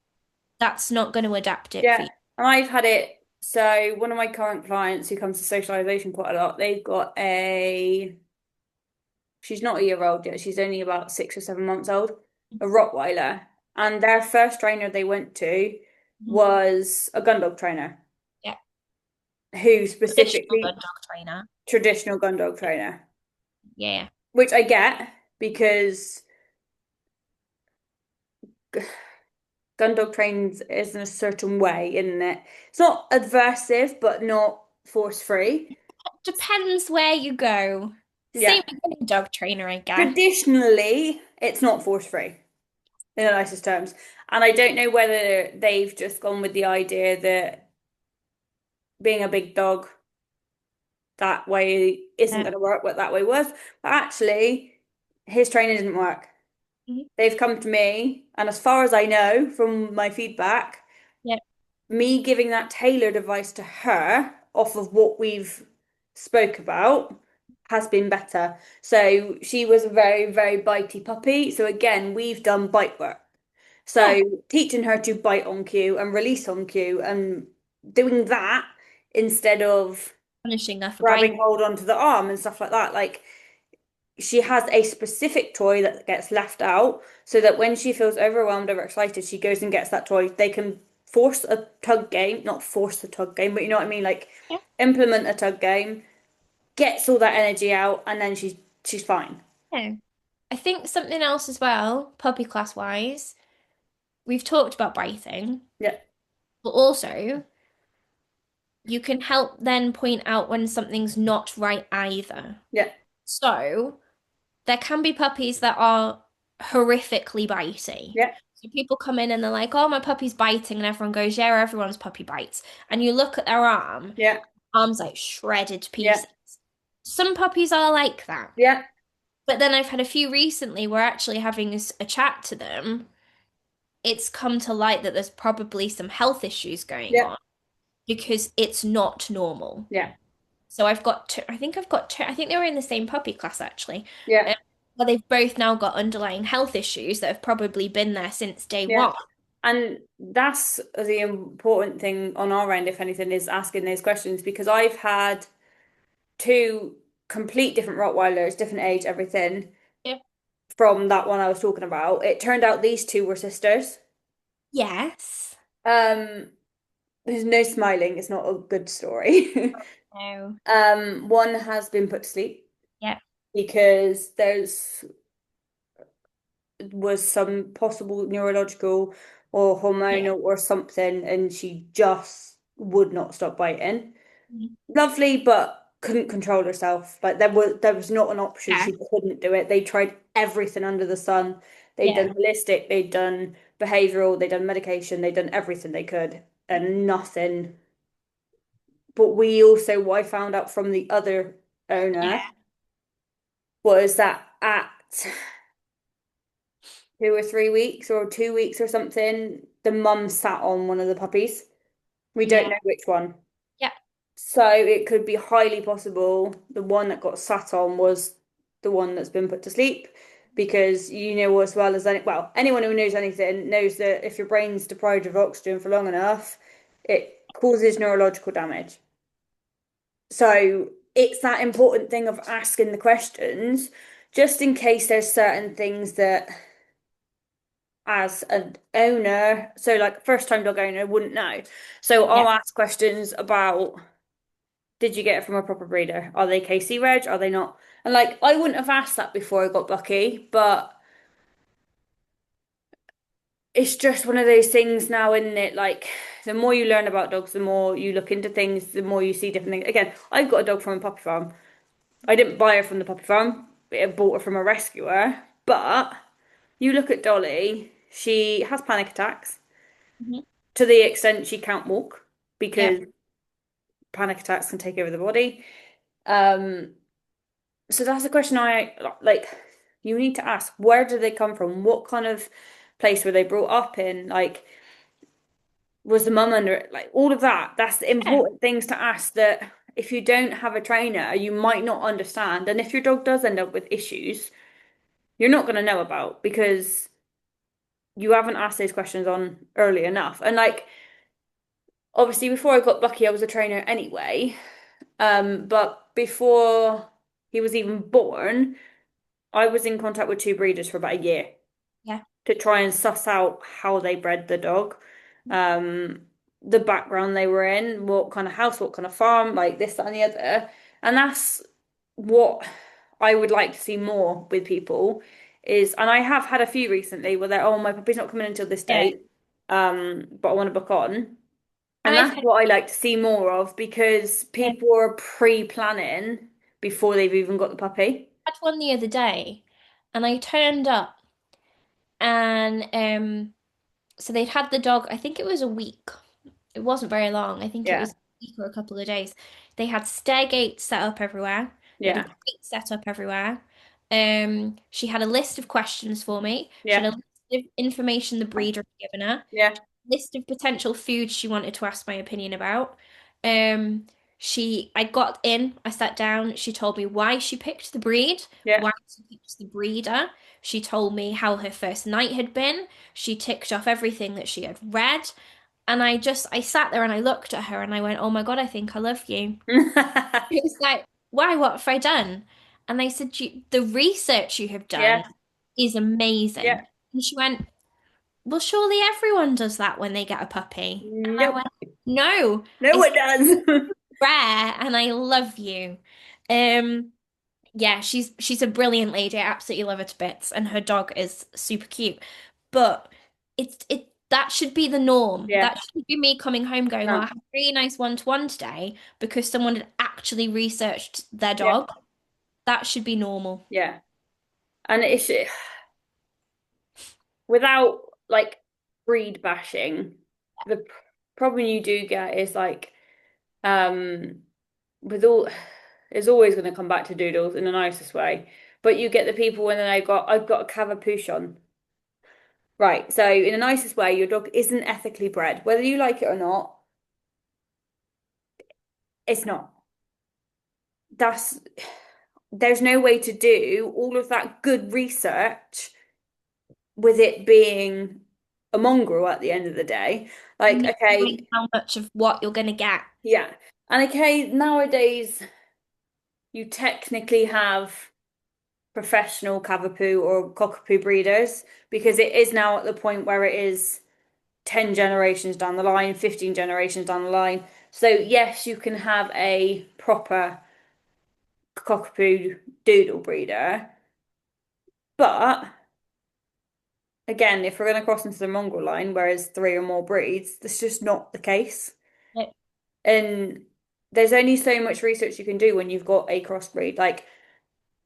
Speaker 2: that's not going to adapt it for
Speaker 1: yeah.
Speaker 2: you.
Speaker 1: And I've had it. So one of my current clients who comes to socialization quite a lot, they've got she's not a year old yet. She's only about 6 or 7 months old, a Rottweiler. And their first trainer they went to
Speaker 2: Mhm.
Speaker 1: was a gun dog trainer
Speaker 2: Yeah.
Speaker 1: who
Speaker 2: Traditional
Speaker 1: specifically
Speaker 2: gun dog trainer.
Speaker 1: traditional gun dog trainer,
Speaker 2: Yeah.
Speaker 1: which I get because gun dog trains is in a certain way, isn't it? It's not adversive, but not force free.
Speaker 2: Depends where you go.
Speaker 1: Yeah.
Speaker 2: Same with any dog trainer, I guess.
Speaker 1: Traditionally, it's not force free in the nicest terms. And I don't know whether they've just gone with the idea that being a big dog that way isn't
Speaker 2: Yeah.
Speaker 1: going to work, what that way was. But actually, his training didn't work.
Speaker 2: Mhm.
Speaker 1: They've come to me, and as far as I know from my feedback,
Speaker 2: Yeah.
Speaker 1: me giving that tailored advice to her off of what we've spoke about has been better. So she was a very, very bitey puppy. So again, we've done bite work. So
Speaker 2: Yeah.
Speaker 1: teaching her to bite on cue and release on cue and doing that instead of
Speaker 2: Punishing her for biting.
Speaker 1: grabbing hold onto the arm and stuff like that. Like she has a specific toy that gets left out so that when she feels overwhelmed or excited, she goes and gets that toy. They can force a tug game, not force the tug game, but you know what I mean? Like
Speaker 2: Yeah.
Speaker 1: implement a tug game, gets all that energy out, and then she's fine.
Speaker 2: Yeah. I think something else as well, puppy class wise, we've talked about biting,
Speaker 1: Yeah,
Speaker 2: but also you can help then point out when something's not right either.
Speaker 1: yeah,
Speaker 2: So there can be puppies that are horrifically bitey.
Speaker 1: yeah,
Speaker 2: So people come in and they're like, "Oh, my puppy's biting," and everyone goes, "Yeah, everyone's puppy bites." And you look at their
Speaker 1: yeah,
Speaker 2: arm's like shredded to
Speaker 1: yeah,
Speaker 2: pieces. Some puppies are like that.
Speaker 1: yeah,
Speaker 2: But then I've had a few recently where actually having a chat to them, it's come to light that there's probably some health issues going
Speaker 1: yeah,
Speaker 2: on because it's not normal.
Speaker 1: yeah,
Speaker 2: So I've got two, I think I've got two, I think they were in the same puppy class actually.
Speaker 1: yeah,
Speaker 2: Um, but they've both now got underlying health issues that have probably been there since day
Speaker 1: yeah.
Speaker 2: one.
Speaker 1: And that's the important thing on our end, if anything, is asking those questions because I've had two complete different Rottweilers, different age, everything
Speaker 2: Yeah.
Speaker 1: from that one I was talking about. It turned out these two were sisters.
Speaker 2: Yes.
Speaker 1: Um, there's no smiling, it's not a good story.
Speaker 2: No.
Speaker 1: One has been put to sleep
Speaker 2: Yeah.
Speaker 1: because there's was some possible neurological or
Speaker 2: Yeah.
Speaker 1: hormonal or something, and she just would not stop biting.
Speaker 2: Mhm.
Speaker 1: Lovely, but couldn't control herself. Like there was not an option.
Speaker 2: Yeah.
Speaker 1: She couldn't do it. They tried everything under the sun. They'd
Speaker 2: Yeah.
Speaker 1: done holistic, they'd done behavioral, they'd done medication, they'd done everything they could, and nothing. But we also, what I found out from the other owner
Speaker 2: Yeah.
Speaker 1: was that at 2 or 3 weeks or 2 weeks or something, the mum sat on one of the puppies. We don't
Speaker 2: Yeah.
Speaker 1: know which one.
Speaker 2: Yeah.
Speaker 1: So it could be highly possible the one that got sat on was the one that's been put to sleep because you know as well as anyone who knows anything knows that if your brain's deprived of oxygen for long enough, it causes neurological damage. So it's that important thing of asking the questions just in case there's certain things that as an owner, so like first time dog owner wouldn't know. So
Speaker 2: Yeah.
Speaker 1: I'll ask questions about did you get it from a proper breeder? Are they KC reg? Are they not? And like I wouldn't have asked that before I got Bucky, but it's just one of those things now, isn't it? Like the more you learn about dogs, the more you look into things, the more you see different things. Again, I've got a dog from a puppy farm. I didn't buy her from the puppy farm. I bought her from a rescuer. But you look at Dolly, she has panic attacks
Speaker 2: Mhm.
Speaker 1: to the extent she can't walk
Speaker 2: Yeah.
Speaker 1: because panic attacks can take over the body. Um, So that's a question I like. You need to ask, where did they come from? What kind of place were they brought up in? Like, was the mum under it? Like, all of that. That's the
Speaker 2: Yeah.
Speaker 1: important things to ask that if you don't have a trainer, you might not understand. And if your dog does end up with issues, you're not going to know about because you haven't asked those questions on early enough. And like, obviously, before I got Bucky, I was a trainer anyway. But before he was even born, I was in contact with two breeders for about a year
Speaker 2: Yeah.
Speaker 1: to try and suss out how they bred the dog, um, the background they were in, what kind of house, what kind of farm, like this, that, and the other. And that's what I would like to see more with people is, and I have had a few recently where they're, oh, my puppy's not coming until this
Speaker 2: Yeah.
Speaker 1: date, but I want to book on. And
Speaker 2: I've
Speaker 1: that's
Speaker 2: had
Speaker 1: what I like to see more of because
Speaker 2: yeah,
Speaker 1: people are pre-planning before they've even got the puppy.
Speaker 2: had one the other day, and I turned up, and so they'd had the dog. I think it was a week. It wasn't very long. I think it
Speaker 1: Yeah,
Speaker 2: was a week or a couple of days. They had stair gates set up everywhere. They had a
Speaker 1: yeah,
Speaker 2: crate set up everywhere. She had a list of questions for me. She
Speaker 1: yeah,
Speaker 2: had a list of information the breeder had given her.
Speaker 1: yeah.
Speaker 2: List of potential foods she wanted to ask my opinion about. Um, I got in, I sat down, she told me why she picked the breed,
Speaker 1: Yeah.
Speaker 2: why she picked the breeder. She told me how her first night had been. She ticked off everything that she had read. And I sat there and I looked at her and I went, "Oh my God, I think I love you." It was like, "Why? What have I done?" And I said, "The research you have
Speaker 1: Yeah.
Speaker 2: done is
Speaker 1: Yeah.
Speaker 2: amazing." And she went, "Well, surely everyone does that when they get a puppy." And I
Speaker 1: Nope.
Speaker 2: went, "No,
Speaker 1: No
Speaker 2: it's
Speaker 1: one does.
Speaker 2: rare and I love you." Um, yeah, she's a brilliant lady. I absolutely love her to bits, and her dog is super cute. But it that should be the norm.
Speaker 1: Yeah.
Speaker 2: That should be me coming home going, "Oh, I
Speaker 1: No.
Speaker 2: had a really nice one-to-one today," because someone had actually researched their
Speaker 1: Yeah.
Speaker 2: dog. That should be normal.
Speaker 1: Yeah. And it's without like breed bashing, the problem you do get is like um with all it's always going to come back to doodles in the nicest way. But you get the people when I've got a cavapooch. Right. So in the nicest way, your dog isn't ethically bred. Whether you like it or not, it's not. That's there's no way to do all of that good research with it being a mongrel at the end of the day. Like,
Speaker 2: Knowing
Speaker 1: okay,
Speaker 2: how much of what you're gonna get.
Speaker 1: yeah. And okay, nowadays you technically have professional cavapoo or cockapoo breeders because it is now at the point where it is 10 generations down the line, 15 generations down the line. So yes, you can have a proper cockapoo doodle breeder, but again, if we're going to cross into the mongrel line, whereas three or more breeds, that's just not the case.
Speaker 2: Yeah,
Speaker 1: And there's only so much research you can do when you've got a crossbreed. Like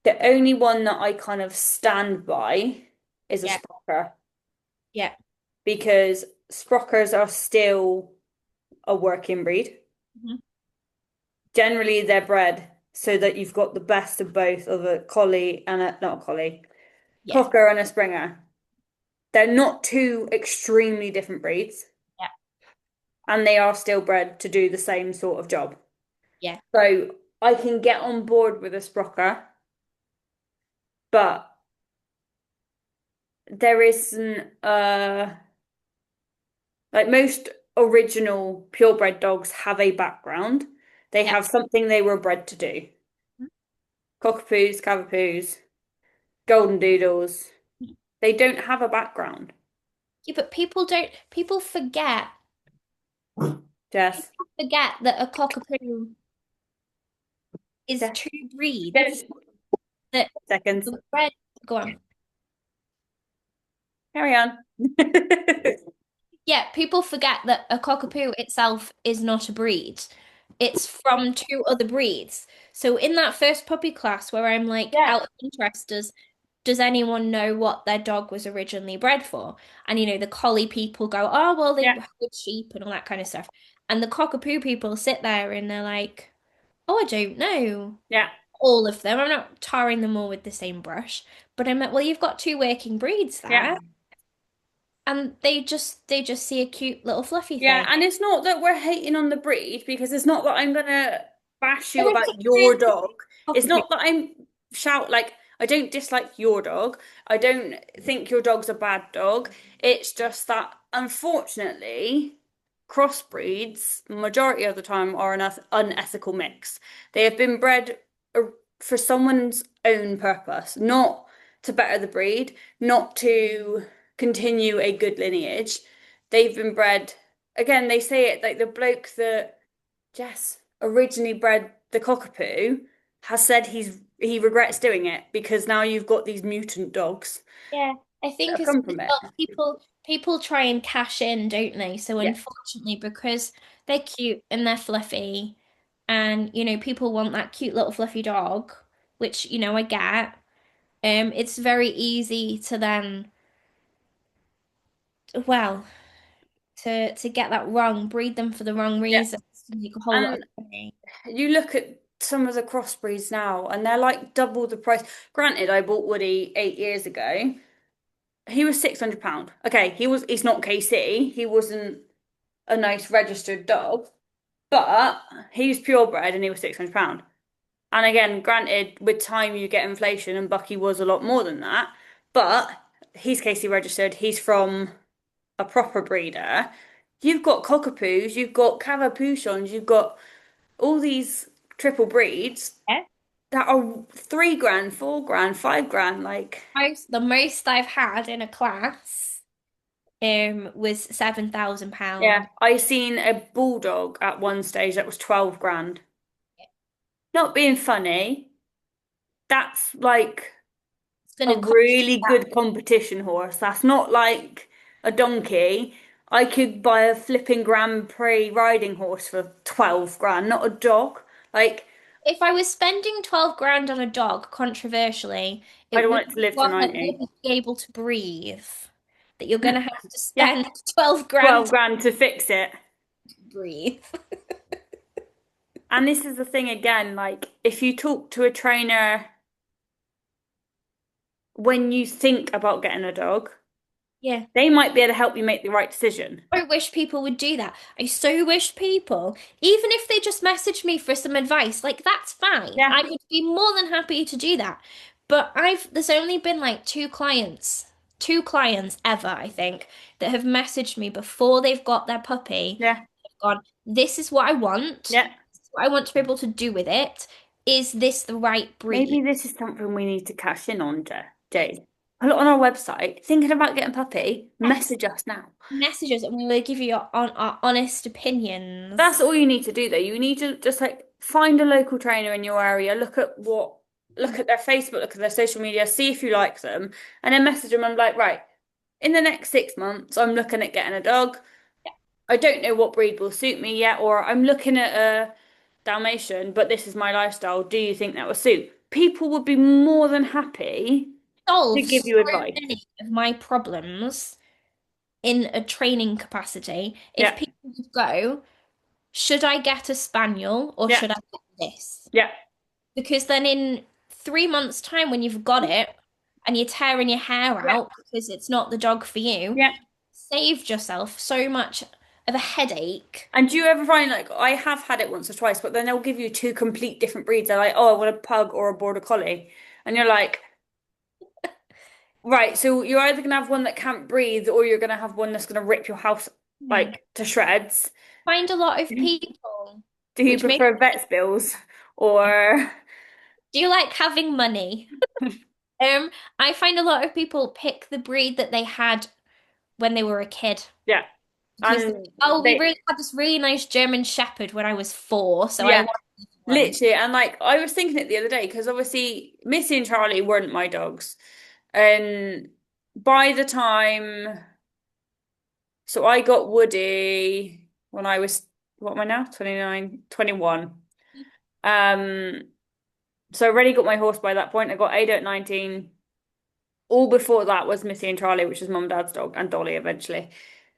Speaker 1: the only one that I kind of stand by is a
Speaker 2: yeah,
Speaker 1: Sprocker
Speaker 2: yeah.
Speaker 1: because Sprockers are still a working breed.
Speaker 2: Mhm.
Speaker 1: Generally, they're bred so that you've got the best of both of a collie and a not a collie,
Speaker 2: Yeah,
Speaker 1: cocker and a Springer. They're not two extremely different breeds,
Speaker 2: yeah,
Speaker 1: and they are still bred to do the same sort of job.
Speaker 2: yeah,
Speaker 1: So I can get on board with a Sprocker, but there isn't like most original purebred dogs have a background. They
Speaker 2: yeah.
Speaker 1: have something they were bred to do. Cockapoos, cavapoos, golden doodles, they don't have a background.
Speaker 2: Yeah, but people
Speaker 1: Jess.
Speaker 2: forget that a cockapoo is
Speaker 1: Jess.
Speaker 2: two breeds
Speaker 1: Jess.
Speaker 2: that
Speaker 1: Seconds.
Speaker 2: the bred go on.
Speaker 1: Carry on.
Speaker 2: Yeah, people forget that a cockapoo itself is not a breed. It's from two other breeds. So in that first puppy class where I'm like
Speaker 1: Yeah,
Speaker 2: out of interest, does anyone know what their dog was originally bred for? And the collie people go, "Oh, well, they
Speaker 1: yeah,
Speaker 2: were with sheep and all that kind of stuff." And the cockapoo people sit there and they're like, "Oh, I don't know."
Speaker 1: yeah,
Speaker 2: All of them. I'm not tarring them all with the same brush, but I'm like, well, you've got two working breeds
Speaker 1: yeah.
Speaker 2: there, and they just see a cute little fluffy
Speaker 1: Yeah,
Speaker 2: thing.
Speaker 1: and it's not that we're hating on the breed because it's not that I'm gonna bash you
Speaker 2: They're a
Speaker 1: about your dog. It's
Speaker 2: cockapoo.
Speaker 1: not that I'm shout like I don't dislike your dog. I don't think your dog's a bad dog. It's just that unfortunately, crossbreeds, majority of the time, are an unethical mix. They have been bred uh, for someone's own purpose, not to better the breed, not to continue a good lineage. They've been bred again, they say it like the bloke that Jess originally bred the cockapoo has said he regrets doing it because now you've got these mutant dogs
Speaker 2: Yeah, I
Speaker 1: that
Speaker 2: think
Speaker 1: have
Speaker 2: as
Speaker 1: come from it.
Speaker 2: well, people try and cash in, don't they? So
Speaker 1: Yeah,
Speaker 2: unfortunately, because they're cute and they're fluffy, and people want that cute little fluffy dog, which I get. It's very easy to then, well, to get that wrong, breed them for the wrong
Speaker 1: yeah.
Speaker 2: reasons, make a whole lot of
Speaker 1: And
Speaker 2: money.
Speaker 1: you look at some of the crossbreeds now, and they're like double the price. Granted, I bought Woody 8 years ago. He was £600. Okay, he's not KC. He wasn't a nice registered dog, But he was purebred and he was £600. And again, granted, with time you get inflation, and Bucky was a lot more than that. But he's Casey registered. He's from a proper breeder. You've got cockapoos, you've got cavapouchons, you've got all these triple breeds
Speaker 2: Yeah.
Speaker 1: that are 3 grand, 4 grand, 5 grand. Like,
Speaker 2: The most I've had in a class was
Speaker 1: yeah,
Speaker 2: £7,000.
Speaker 1: I seen a bulldog at one stage that was 12 grand. Not being funny, that's like
Speaker 2: It's going
Speaker 1: a
Speaker 2: to cost you
Speaker 1: really
Speaker 2: that.
Speaker 1: good competition horse. That's not like a donkey. I could buy a flipping Grand Prix riding horse for 12 grand, not a dog. Like,
Speaker 2: If I was spending 12 grand on a dog, controversially,
Speaker 1: I
Speaker 2: it
Speaker 1: don't
Speaker 2: would
Speaker 1: want it to
Speaker 2: be
Speaker 1: live to
Speaker 2: one that
Speaker 1: 90.
Speaker 2: wouldn't be able to breathe. That you're going to have to
Speaker 1: Yeah,
Speaker 2: spend 12 grand
Speaker 1: 12
Speaker 2: to
Speaker 1: grand to fix it.
Speaker 2: breathe.
Speaker 1: And this is the thing again, like, if you talk to a trainer when you think about getting a dog,
Speaker 2: Yeah.
Speaker 1: they might be able to help you make the right decision.
Speaker 2: I wish people would do that. I so wish people, even if they just message me for some advice, like that's fine.
Speaker 1: Yeah,
Speaker 2: I would be more than happy to do that. But there's only been like two clients ever, I think, that have messaged me before they've got their puppy.
Speaker 1: yeah,
Speaker 2: They've gone, this is what I want.
Speaker 1: yeah.
Speaker 2: This is what I want to be able to do with it. Is this the right breed?
Speaker 1: Maybe this is something we need to cash in on, Jade. Put it on our website. Thinking about getting a puppy?
Speaker 2: Yes.
Speaker 1: Message us now.
Speaker 2: Messages and we will give you our honest
Speaker 1: That's
Speaker 2: opinions.
Speaker 1: all you need to do though. You need to just like find a local trainer in your area, look at their Facebook, look at their social media, see if you like them, and then message them and like, right, in the next 6 months, I'm looking at getting a dog. I don't know what breed will suit me yet, or I'm looking at a Dalmatian, but this is my lifestyle. Do you think that will suit? People would be more than happy to
Speaker 2: Solves
Speaker 1: give
Speaker 2: so
Speaker 1: you advice.
Speaker 2: many of my problems in a training capacity if
Speaker 1: Yeah,
Speaker 2: people would go, should I get a spaniel or
Speaker 1: yeah,
Speaker 2: should I get this?
Speaker 1: yeah,
Speaker 2: Because then in 3 months' time, when you've got it and you're tearing your hair
Speaker 1: yeah,
Speaker 2: out because it's not the dog for you,
Speaker 1: yeah.
Speaker 2: saved yourself so much of a headache.
Speaker 1: And do you ever find like I have had it once or twice, but then they'll give you two complete different breeds. They're like, oh, I want a pug or a border collie. And you're like, right, so you're either gonna have one that can't breathe or you're gonna have one that's gonna rip your house
Speaker 2: Yeah.
Speaker 1: like to shreds.
Speaker 2: Find a lot of
Speaker 1: Do
Speaker 2: people,
Speaker 1: you
Speaker 2: which make,
Speaker 1: prefer vet's bills or
Speaker 2: do you like having money? Um, I find a lot of people pick the breed that they had when they were a kid.
Speaker 1: yeah.
Speaker 2: Because
Speaker 1: And
Speaker 2: oh, we
Speaker 1: they
Speaker 2: really had this really nice German Shepherd when I was 4, so I
Speaker 1: yeah,
Speaker 2: wanted one.
Speaker 1: literally. And like I was thinking it the other day because obviously Missy and Charlie weren't my dogs. And by the time so I got Woody when I was, what am I now? 29, 21. Um, so I already got my horse by that point. I got Ada at 19. All before that was Missy and Charlie, which is mum and dad's dog, and Dolly eventually.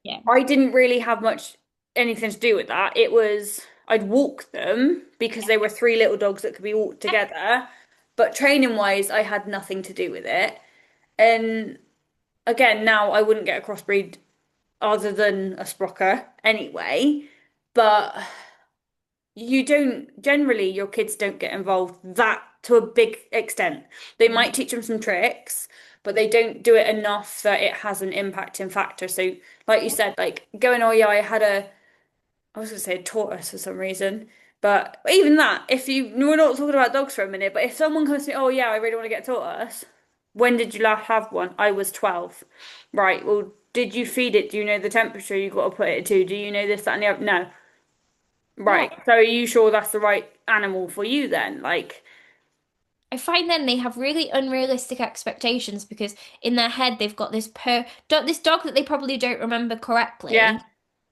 Speaker 2: Yeah.
Speaker 1: I didn't really have much anything to do with that. It was I'd walk them because they were three little dogs that could be walked together. But training wise, I had nothing to do with it. And again, now I wouldn't get a crossbreed other than a sprocker anyway. But you don't generally your kids don't get involved that to a big extent. They
Speaker 2: Yeah.
Speaker 1: might teach them some tricks, but they don't do it enough that it has an impacting factor. So, like you said, like going, oh yeah, I was gonna say a tortoise for some reason. But even that, if you we're not talking about dogs for a minute, but if someone comes to me, oh yeah, I really want to get a tortoise, when did you last have one? I was 12. Right, well, did you feed it? Do you know the temperature you got to put it to? Do you know this, that, and the other? No.
Speaker 2: Yeah.
Speaker 1: Right. So are you sure that's the right animal for you then? Like,
Speaker 2: I find then they have really unrealistic expectations because in their head they've got this dog that they probably don't remember
Speaker 1: yeah,
Speaker 2: correctly.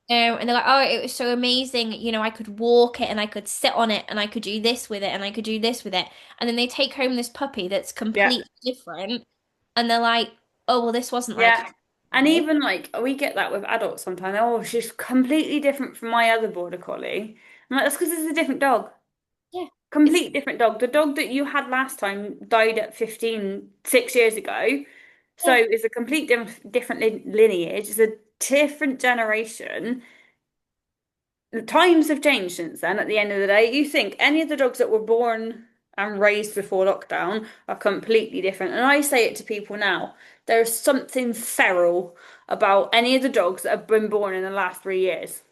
Speaker 2: And they're like, oh, it was so amazing. You know, I could walk it and I could sit on it and I could do this with it and I could do this with it. And then they take home this puppy that's
Speaker 1: yeah,
Speaker 2: completely different. And they're like, oh, well, this wasn't like
Speaker 1: yeah.
Speaker 2: it
Speaker 1: And
Speaker 2: before.
Speaker 1: even like we get that with adults sometimes. Oh, she's completely different from my other border collie. I'm like, that's because it's a different dog.
Speaker 2: Yeah. It's,
Speaker 1: Complete different dog. The dog that you had last time died at 15, 6 years ago. So
Speaker 2: yeah.
Speaker 1: it's a complete different lineage. It's a different generation. the times have changed since then. At the end of the day, you think any of the dogs that were born and raised before lockdown are completely different. And I say it to people now. There's something feral about any of the dogs that have been born in the last 3 years.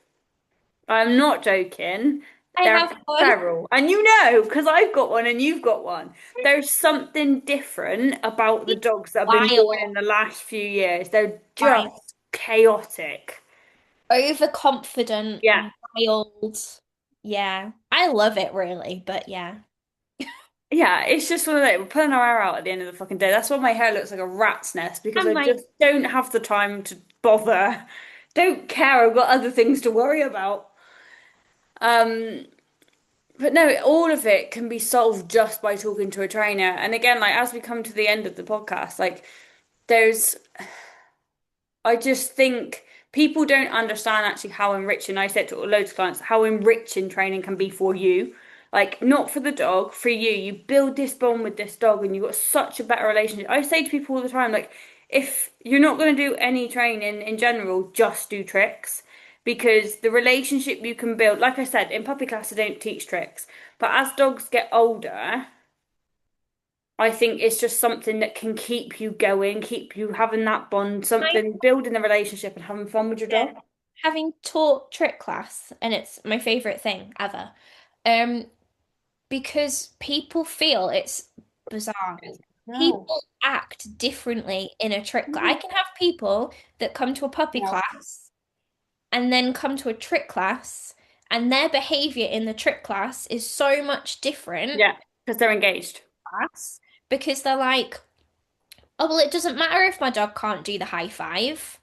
Speaker 1: I'm not joking.
Speaker 2: I
Speaker 1: They're
Speaker 2: have one.
Speaker 1: feral. And you know, because I've got one and you've got one. There's something different about the
Speaker 2: He's
Speaker 1: dogs that have been born
Speaker 2: wild,
Speaker 1: in the last few years. They're
Speaker 2: wild,
Speaker 1: just chaotic.
Speaker 2: overconfident,
Speaker 1: Yeah.
Speaker 2: wild. Yeah, I love it really, but yeah,
Speaker 1: Yeah, it's just one of those. We're pulling our hair out at the end of the fucking day. That's why my hair looks like a rat's nest because
Speaker 2: I'm
Speaker 1: I
Speaker 2: like,
Speaker 1: just don't have the time to bother. Don't care. I've got other things to worry about. Um, but no, all of it can be solved just by talking to a trainer. And again, like as we come to the end of the podcast, like there's I just think people don't understand actually how enriching, I said to loads of clients, how enriching training can be for you. Like, not for the dog, for you. You build this bond with this dog and you've got such a better relationship. I say to people all the time, like, if you're not going to do any training in general, just do tricks. Because the relationship you can build, like I said, in puppy class, I don't teach tricks. But as dogs get older, I think it's just something that can keep you going, keep you having that bond,
Speaker 2: I,
Speaker 1: something, building the relationship and having fun with your
Speaker 2: yeah,
Speaker 1: dog.
Speaker 2: having taught trick class, and it's my favorite thing ever. Um, because people feel it's bizarre.
Speaker 1: No.
Speaker 2: People act differently in a trick class. I
Speaker 1: No.
Speaker 2: can have people that come to a puppy
Speaker 1: No.
Speaker 2: class and then come to a trick class, and their behavior in the trick class is so much different
Speaker 1: Yeah, because they're engaged.
Speaker 2: class because they're like, oh, well, it doesn't matter if my dog can't do the high five,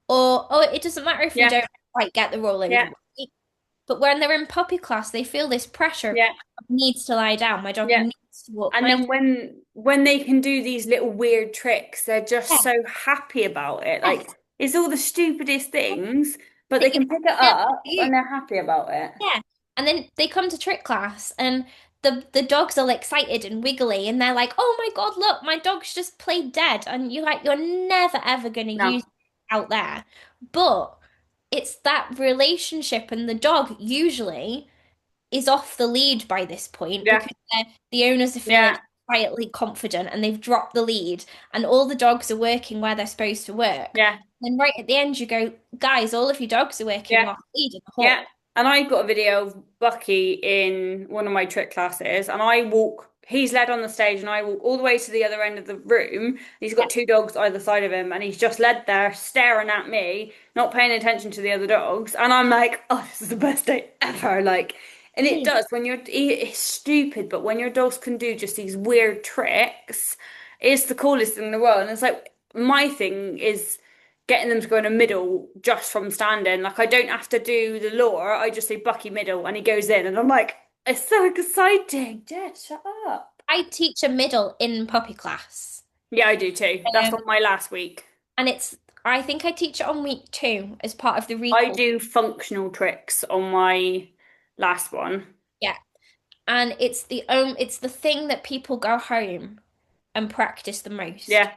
Speaker 2: or oh, it doesn't matter if we
Speaker 1: Yeah,
Speaker 2: don't quite get the roll over.
Speaker 1: yeah,
Speaker 2: Right? But when they're in puppy class, they feel this pressure.
Speaker 1: yeah,
Speaker 2: My dog needs to lie down. My dog
Speaker 1: yeah.
Speaker 2: needs to walk.
Speaker 1: And
Speaker 2: My
Speaker 1: then when they can do these little weird tricks, they're just
Speaker 2: yeah,
Speaker 1: so happy about it.
Speaker 2: yes,
Speaker 1: Like it's all the stupidest things, but they
Speaker 2: that you
Speaker 1: can pick it
Speaker 2: never
Speaker 1: up
Speaker 2: do.
Speaker 1: and they're happy about it.
Speaker 2: Yeah. And then they come to trick class and the dogs are excited and wiggly and they're like, "Oh my God, look, my dog's just played dead." And you're like, "You're never ever going to use
Speaker 1: No.
Speaker 2: it out there." But it's that relationship and the dog usually is off the lead by this point
Speaker 1: Yeah,
Speaker 2: because the owners are feeling
Speaker 1: yeah,
Speaker 2: quietly confident and they've dropped the lead and all the dogs are working where they're supposed to work.
Speaker 1: yeah,
Speaker 2: Then right at the end you go, "Guys, all of your dogs are working
Speaker 1: yeah.
Speaker 2: off lead in the
Speaker 1: Yeah,
Speaker 2: hall."
Speaker 1: and I got a video of Bucky in one of my trick classes, and he's led on the stage, and I walk all the way to the other end of the room. He's got two dogs either side of him, and he's just led there, staring at me, not paying attention to the other dogs. And I'm like, oh, this is the best day ever. Like, and it
Speaker 2: Yeah.
Speaker 1: does when it's stupid, but when your dogs can do just these weird tricks, it's the coolest thing in the world. And it's like, my thing is getting them to go in a middle just from standing. Like I don't have to do the lure. I just say Bucky middle and he goes in and I'm like, it's so exciting. Jed, shut up.
Speaker 2: I teach a middle in puppy class.
Speaker 1: Yeah, I do too. That's on
Speaker 2: Um,
Speaker 1: my last week.
Speaker 2: and I think I teach it on week 2 as part of the
Speaker 1: I
Speaker 2: recall.
Speaker 1: do functional tricks on my last one.
Speaker 2: Yeah. And it's the thing that people go home and practice the most.
Speaker 1: Yeah,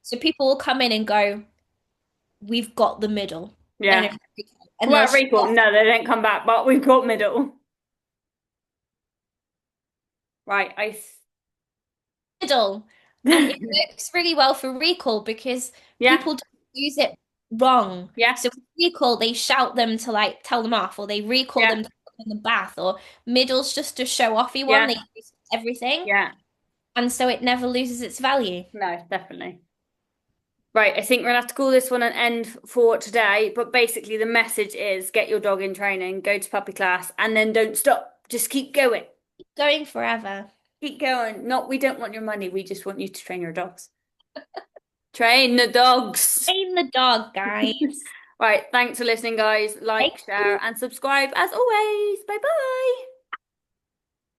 Speaker 2: So people will come in and go, "We've got the middle." And
Speaker 1: yeah.
Speaker 2: they'll
Speaker 1: Well,
Speaker 2: show
Speaker 1: recall.
Speaker 2: off
Speaker 1: No, they didn't come back, but we've got middle. Right,
Speaker 2: the middle. And it works really well for recall because
Speaker 1: Yeah,
Speaker 2: people don't use it wrong.
Speaker 1: yeah,
Speaker 2: So with recall, they shout them to tell them off, or they recall
Speaker 1: yeah,
Speaker 2: them to put them in the bath, or middle's just a show offy one.
Speaker 1: yeah,
Speaker 2: They use everything.
Speaker 1: yeah.
Speaker 2: And so it never loses its value.
Speaker 1: No, definitely. Right, I think we're gonna have to call this one an end for today. But basically, the message is get your dog in training, go to puppy class, and then don't stop. Just keep going.
Speaker 2: Going forever.
Speaker 1: Keep going. Not, we don't want your money. We just want you to train your dogs. Train the dogs.
Speaker 2: Train the dog, guys.
Speaker 1: Right, thanks for listening, guys.
Speaker 2: Thank
Speaker 1: Like, share,
Speaker 2: you.
Speaker 1: and subscribe as always. Bye bye.